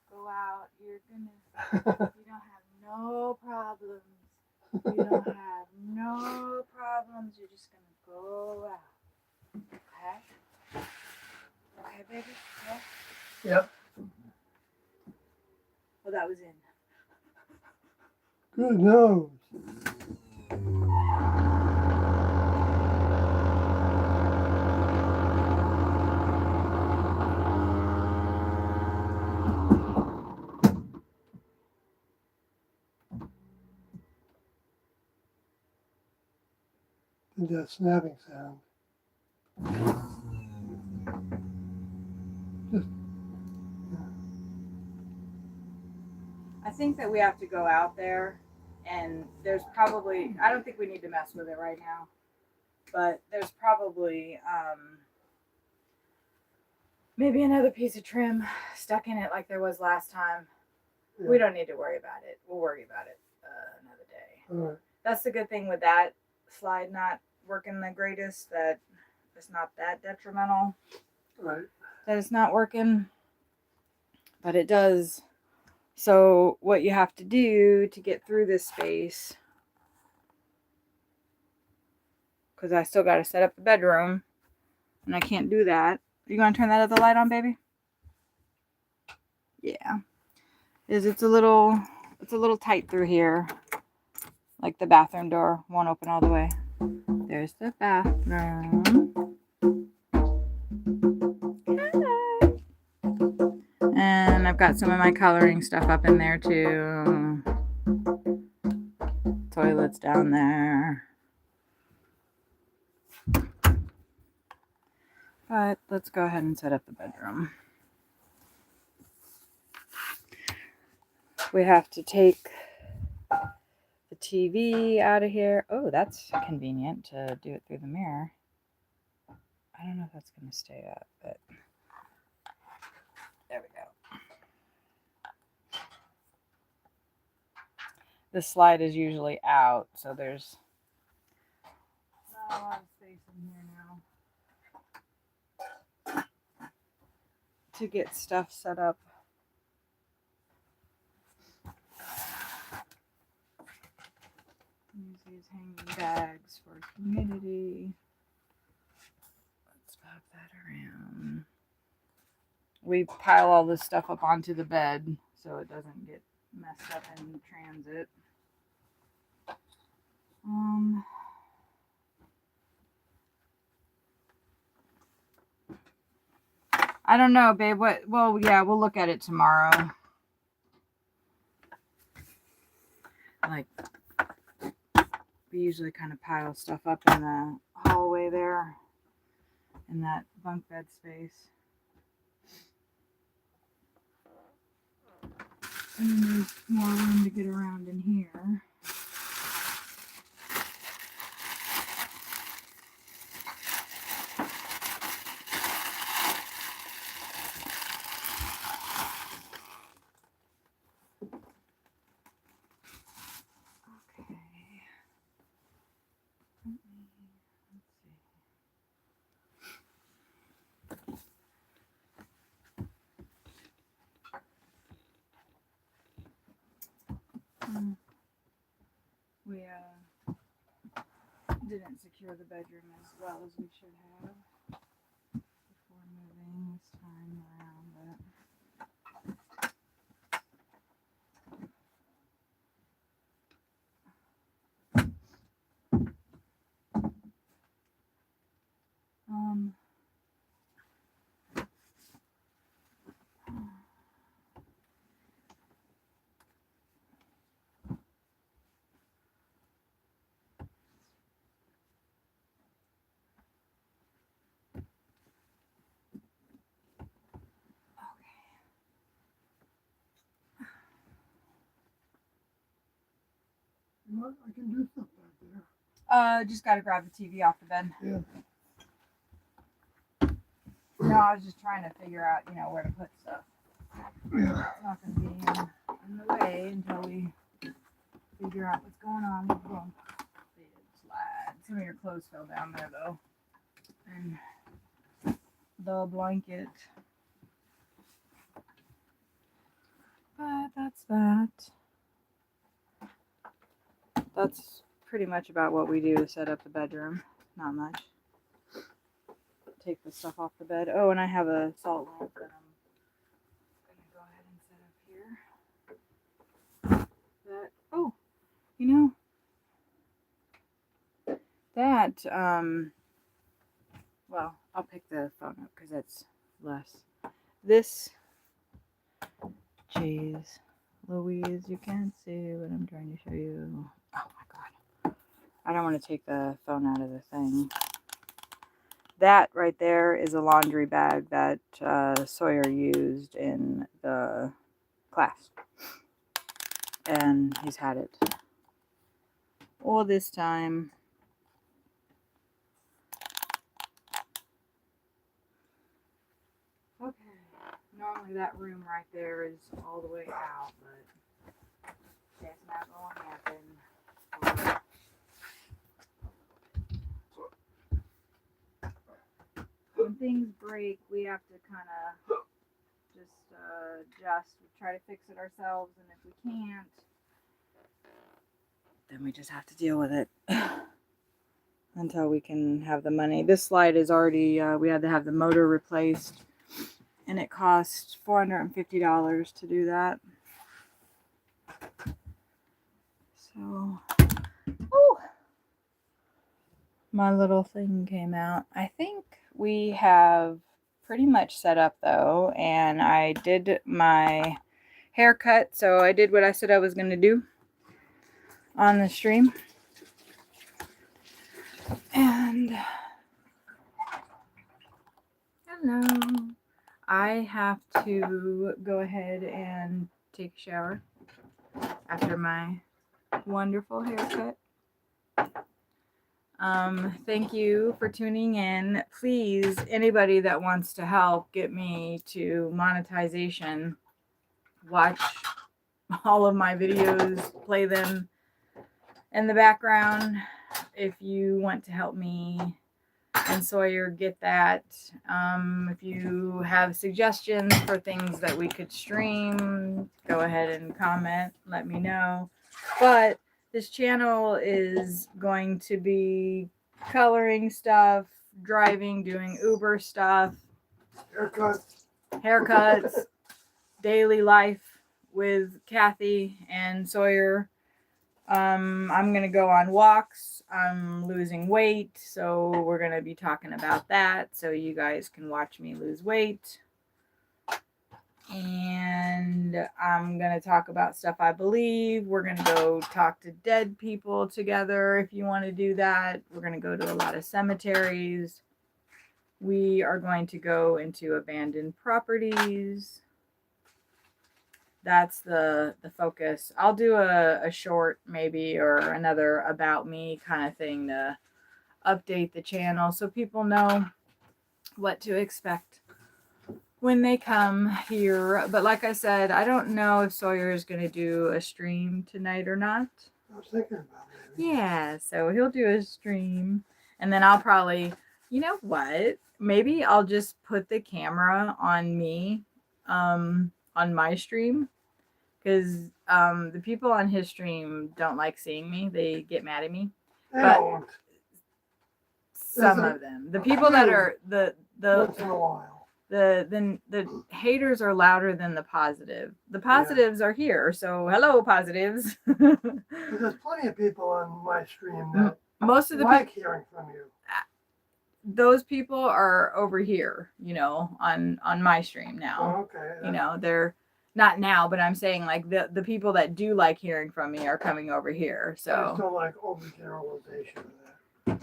Go out. You're gonna. You don't have no problems. You don't have no problems. You're just gonna go out. Okay? Okay, baby? Yeah? Yep. Well, that was in. Good nose. Did that snapping sound. Just, I think that we have to go out there, and there's probably, I don't think we need to mess with it right now, but there's probably maybe another piece of trim stuck in it like there was last time. yeah. We don't need to worry about it. We'll worry about it another day. All right. That's the good thing with that slide not working the greatest, that it's not that detrimental. Right. That it's not working, but it does. So what you have to do to get through this space, because I still got to set up the bedroom, and I can't do that. Are you going to turn that other light on, baby? Yeah. It's a little tight through here. Like the bathroom door won't open all the way. There's the bathroom. Hi. And I've got some of my coloring stuff up in there too. Toilet's down there. But let's go ahead and set up the bedroom. We have to take the TV out of here. Oh, that's convenient to do it through the mirror. I don't know if that's going to stay up, but there we go. The slide is usually out, so there's not a lot of space in here now to get stuff set up. Use these hanging bags for humidity. Let's pop that around. We pile all this stuff up onto the bed so it doesn't get messed up in transit. I don't know, babe. What? Well, yeah, we'll look at it tomorrow. Like, we usually kind of pile stuff up in the hallway there, in that bunk bed space. And then there's more room to get around in here. We didn't secure the bedroom as well as we should have before moving this time around, but You know what? I can do stuff back there. just gotta grab the TV off the bed. Yeah. No, I was just trying to figure out, where to put stuff. Yeah. It's not gonna be in the way until we figure out what's going on with the bunk bed slide. Some of your clothes fell down there though, and the blanket. But that's that. That's pretty much about what we do to set up the bedroom. Not much. Take the stuff off the bed. Oh, and I have a salt lamp that I'm gonna go ahead and set up here. Well, I'll pick the phone up because it's less. This, jeez, Louise, you can't see what I'm trying to show you. Oh my God. I don't want to take the phone out of the thing. That right there is a laundry bag that Sawyer used in the class. And he's had it all this time. Okay. Normally that room right there is all the way out, but that's not going to happen. When things break, we have to kind of just adjust. We try to fix it ourselves, and if we can't, then we just have to deal with it until we can have the money. This slide is already, we had to have the motor replaced, and it cost $450 to do that. So, oh, my little thing came out. I think we have pretty much set up though, and I did my haircut, so I did what I said I was going to do on the stream. And hello, I have to go ahead and take a shower after my wonderful haircut. Thank you for tuning in. Please, anybody that wants to help get me to monetization, watch all of my videos, play them in the background. If you want to help me and Sawyer get that, if you have suggestions for things that we could stream, go ahead and comment, let me know. But this channel is going to be coloring stuff, driving, doing Uber stuff, haircuts, daily life with Kathy and Sawyer. I'm going to go on walks. I'm losing weight, so we're going to be talking about that so you guys can watch me lose weight. And I'm going to talk about stuff I believe. We're going to go talk to dead people together if you want to do that. We're going to go to a lot of cemeteries. We are going to go into abandoned properties. That's the focus. I'll do a short maybe or another about me kind of thing to update the channel so people know what to expect when they come here. But like I said, I don't know if Sawyer is going to do a stream tonight or not. I was thinking about it. maybe. Yeah, so he'll do a stream. And then I'll probably, you know what? Maybe I'll just put the camera on me on my stream because the people on his stream don't like seeing me. They get mad at me. They But don't. some There's of them. The people that are the once in a while. the haters are louder than the positive. The positives are here. So hello positives. But there's plenty of people on my stream that Most of the like hearing from you. those people are over here, you know, on my stream now. Oh, okay. You know, they're not now, but I'm saying like the people that do like hearing from me are coming over here. I just So don't like overgeneralization of that.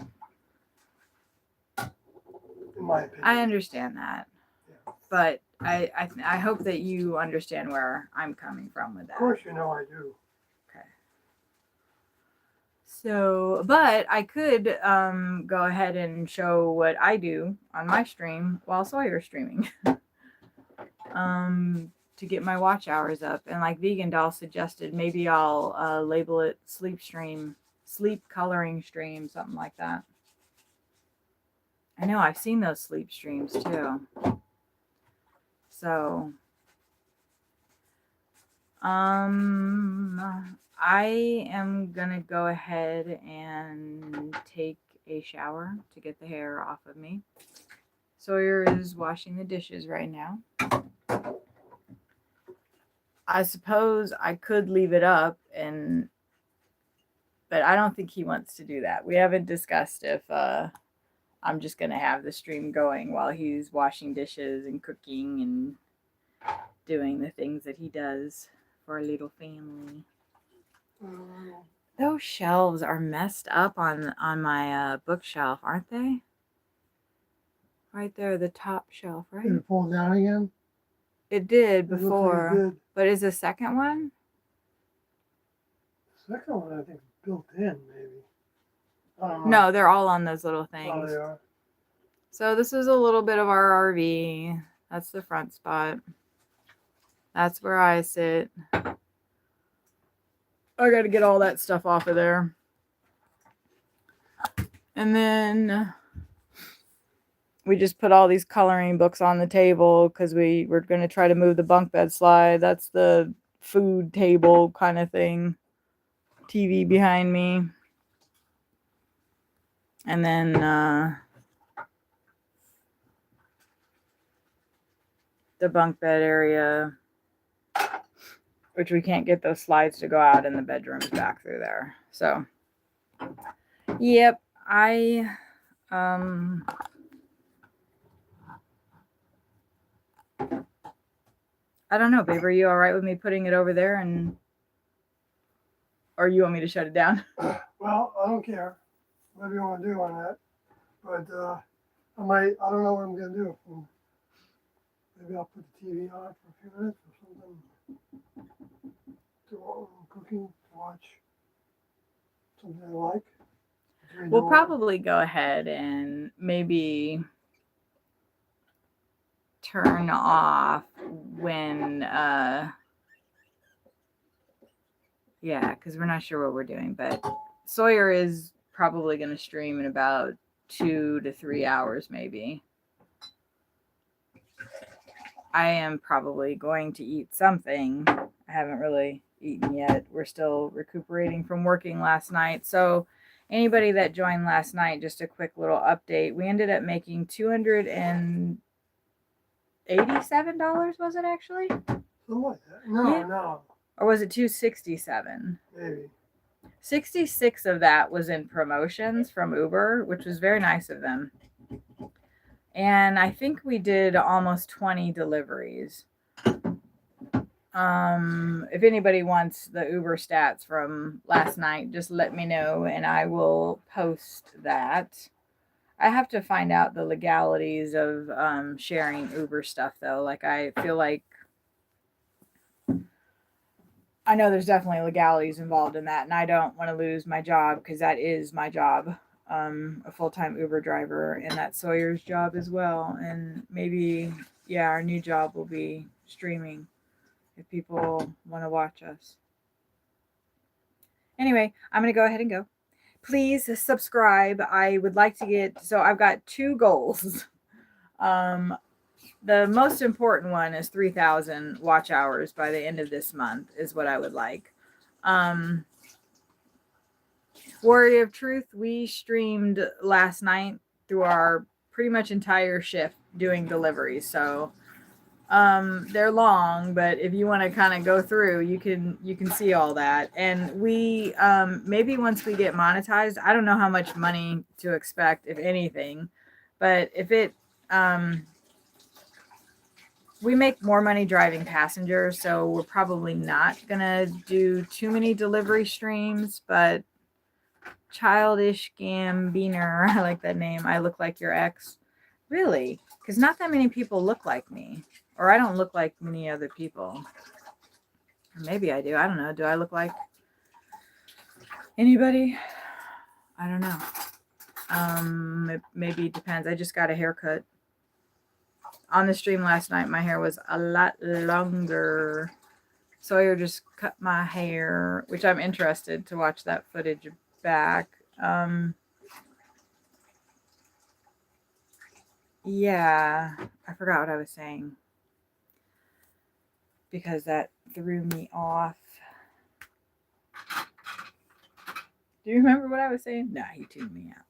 In my opinion. I understand that. Yeah. But I hope that you understand where I'm coming from with that. Of course, you know I do. Okay. So, but I could go ahead and show what I do on my stream while Sawyer's streaming. To get my watch hours up. And like Vegan Doll suggested, maybe I'll label it sleep coloring stream, something like that. I know I've seen those sleep streams too. So, I am gonna go ahead and take a shower to get the hair off of me. Sawyer is washing the dishes right now. I suppose I could leave it up but I don't think he wants to do that. We haven't discussed if I'm just gonna have the stream going while he's washing dishes and cooking and doing the things that he does for a little family. Those shelves are messed up on my bookshelf, aren't they? Right there, the top shelf, right? Did it fall down again? It did It looks like it before, did. but is the second one? The second one, I think, is built in, maybe. I don't know. No, they're all on those little Oh, things. they are. So this is a little bit of our RV. That's the front spot. That's where I sit. I got to get all that stuff off of there. And then we just put all these coloring books on the table because we were going to try to move the bunk bed slide. That's the food table kind of thing. TV behind me. And then the bunk bed area, which we can't get those slides to go out in the bedrooms back through there. So, yep, I don't know, babe. Are you all right with me putting it over there, or you want me to shut it down? Well, I don't care. Whatever you want to do on that. But I don't know what I'm going to do. Maybe I'll put the TV on for a few minutes or something. Do cooking, to watch something I like. We'll probably go ahead and maybe turn off when yeah, because we're not sure what we're doing, but Sawyer is probably going to stream in about 2 to 3 hours maybe. I am probably going to eat something. I haven't really eaten yet. We're still recuperating from working last night. So anybody that joined last night, just a quick little update. We ended up making $287, was it actually? Something like that. No, Yeah. no. Or was it 267? Maybe. 66 of that was in promotions from Uber, which was very nice of them. And I think we did almost 20 deliveries. If anybody wants the Uber stats from last night, just let me know and I will post that. I have to find out the legalities of sharing Uber stuff though. Like I feel like I know there's definitely legalities involved in that, and I don't want to lose my job because that is my job, a full-time Uber driver, and that's Sawyer's job as well. And maybe, yeah, our new job will be streaming if people want to watch us. Anyway, I'm going to go ahead and go. please subscribe. I would like to get, so I've got 2 goals. The most important one is 3,000 watch hours by the end of this month is what I would like. Warrior of Truth, we streamed last night through our pretty much entire shift doing deliveries. So they're long, but if you want to kind of go through, you can see all that. And we maybe once we get monetized, I don't know how much money to expect, if anything, but if it we make more money driving passengers, so we're probably not gonna do too many delivery streams. But Childish Gambiner, I like that name. I look like your ex. Really? Because not that many people look like me. Or I don't look like many other people. Or maybe I do. I don't know. Do I look like anybody? I don't know. It maybe depends. I just got a haircut. On the stream last night, my hair was a lot longer. Sawyer just cut my hair, which I'm interested to watch that footage back. Yeah, I forgot what I was saying because that threw me off. Do you remember what I was saying? Nah, he tuned me out.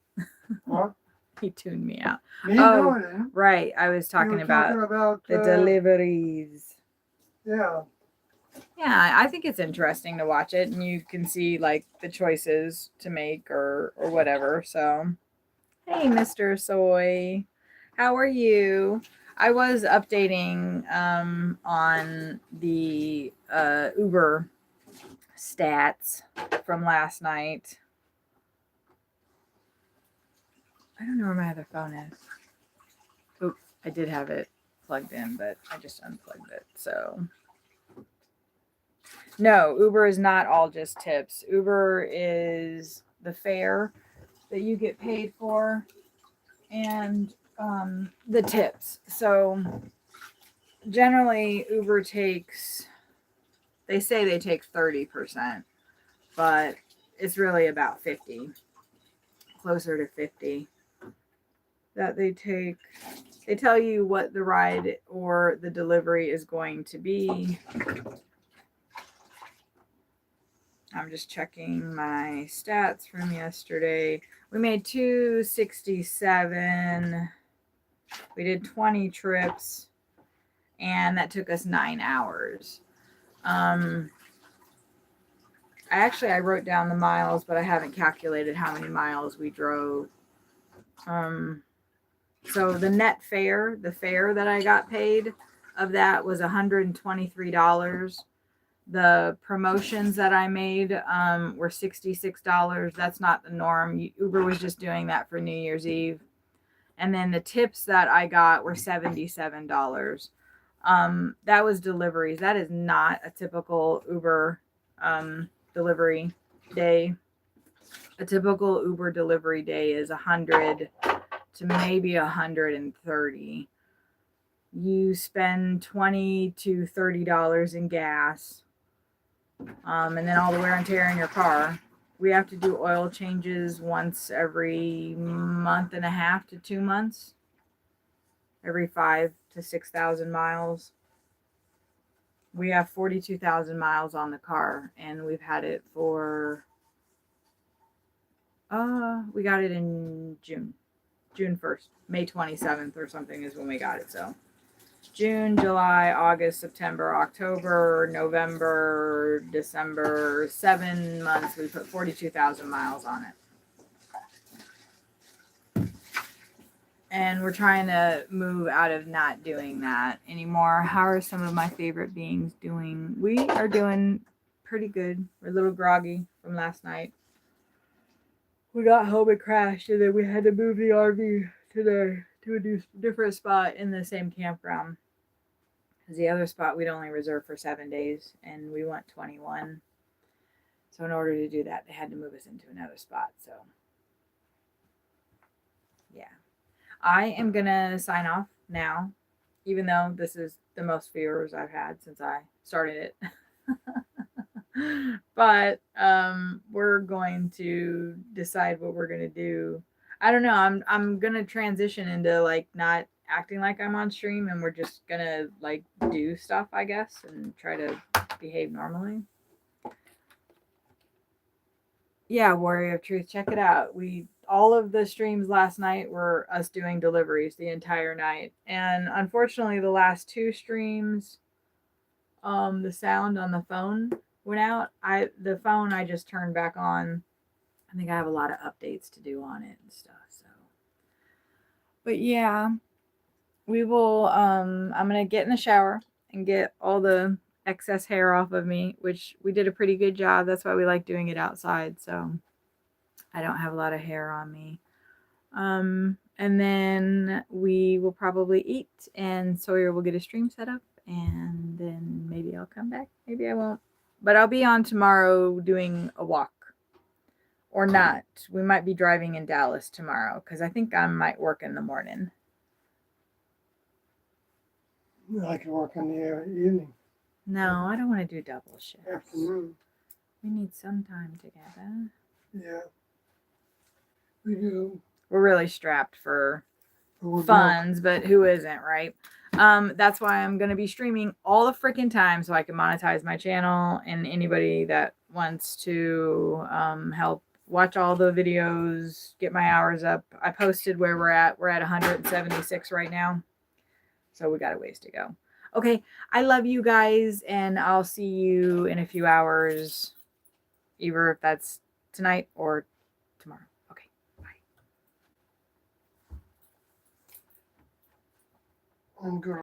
What? He tuned me out. Me? No, I didn't. Right. I was You were talking about the deliveries. Yeah. Yeah, I think it's interesting to watch it, and you can see like the choices to make or whatever. So, hey, Mr. Soy, how are you? I was updating on the Uber stats from last night. I don't know where my other phone is. Oop, I did have it plugged in, but I just unplugged it. So, no, Uber is not all just tips. Uber is the fare that you get paid for and the tips. So, generally, Uber takes, they say they take 30%, but it's really about 50, closer to 50 that they take. They tell you what the ride or the delivery is going to be. I'm just checking my stats from yesterday. We made 267. We did 20 trips, and that took us 9 hours. I wrote down the miles, but I haven't calculated how many miles we drove. So the net fare, the fare that I got paid of that was $123. The promotions that I made were $66. That's not the norm. Uber was just doing that for New Year's Eve. And then the tips that I got were $77. That was deliveries. That is not a typical Uber delivery day. A typical Uber delivery day is 100 to maybe 130. You spend $20 to $30 in gas. And then all the wear and tear in your car. We have to do oil changes once every month and a half to 2 months. Every 5,000 to 6,000 miles. We have 42,000 miles on the car, and we've had it for, we got it in June 1st, May 27th or something is when we got it. So June, July, August, September, October, November, December, 7 months. We put 42,000 miles on it. And we're trying to move out of not doing that anymore. How are some of my favorite beings doing? We are doing pretty good. We're a little groggy from last night. We got home and crashed, and then we had to move the RV today to a different spot in the same campground. Because the other spot we'd only reserved for 7 days, and we went 21. So in order to do that, they had to move us into another spot. So, yeah. I am going to sign off now, even though this is the most viewers I've had since I started it. But we're going to decide what we're gonna do. I don't know. I'm gonna transition into like not acting like I'm on stream, and we're just gonna like do stuff, I guess, and try to behave normally. Yeah, Warrior of Truth, check it out. We all of the streams last night were us doing deliveries the entire night, and unfortunately, the last two streams, the sound on the phone went out. The phone I just turned back on. I think I have a lot of updates to do on it and stuff. So, but yeah, we will. I'm gonna get in the shower and get all the excess hair off of me, which we did a pretty good job. That's why we like doing it outside. So I don't have a lot of hair on me. And then we will probably eat, and Sawyer will get a stream set up, and then maybe I'll come back. Maybe I won't. But I'll be on tomorrow doing a walk. Or not. We might be driving in Dallas tomorrow because I think I might work in the morning. I can work in the evening. No, I don't want to do double shifts. Afternoon. We need some time together. Yeah. We do. We're really strapped for But we're broke. funds, but who isn't, right? That's why I'm going to be streaming all the freaking time so I can monetize my channel, and anybody that wants to help watch all the videos, get my hours up. I posted where we're at. We're at 176 right now. So we got a ways to go. Okay, I love you guys, and I'll see you in a few hours, either if that's tonight or tomorrow. Okay, bye. I'm good.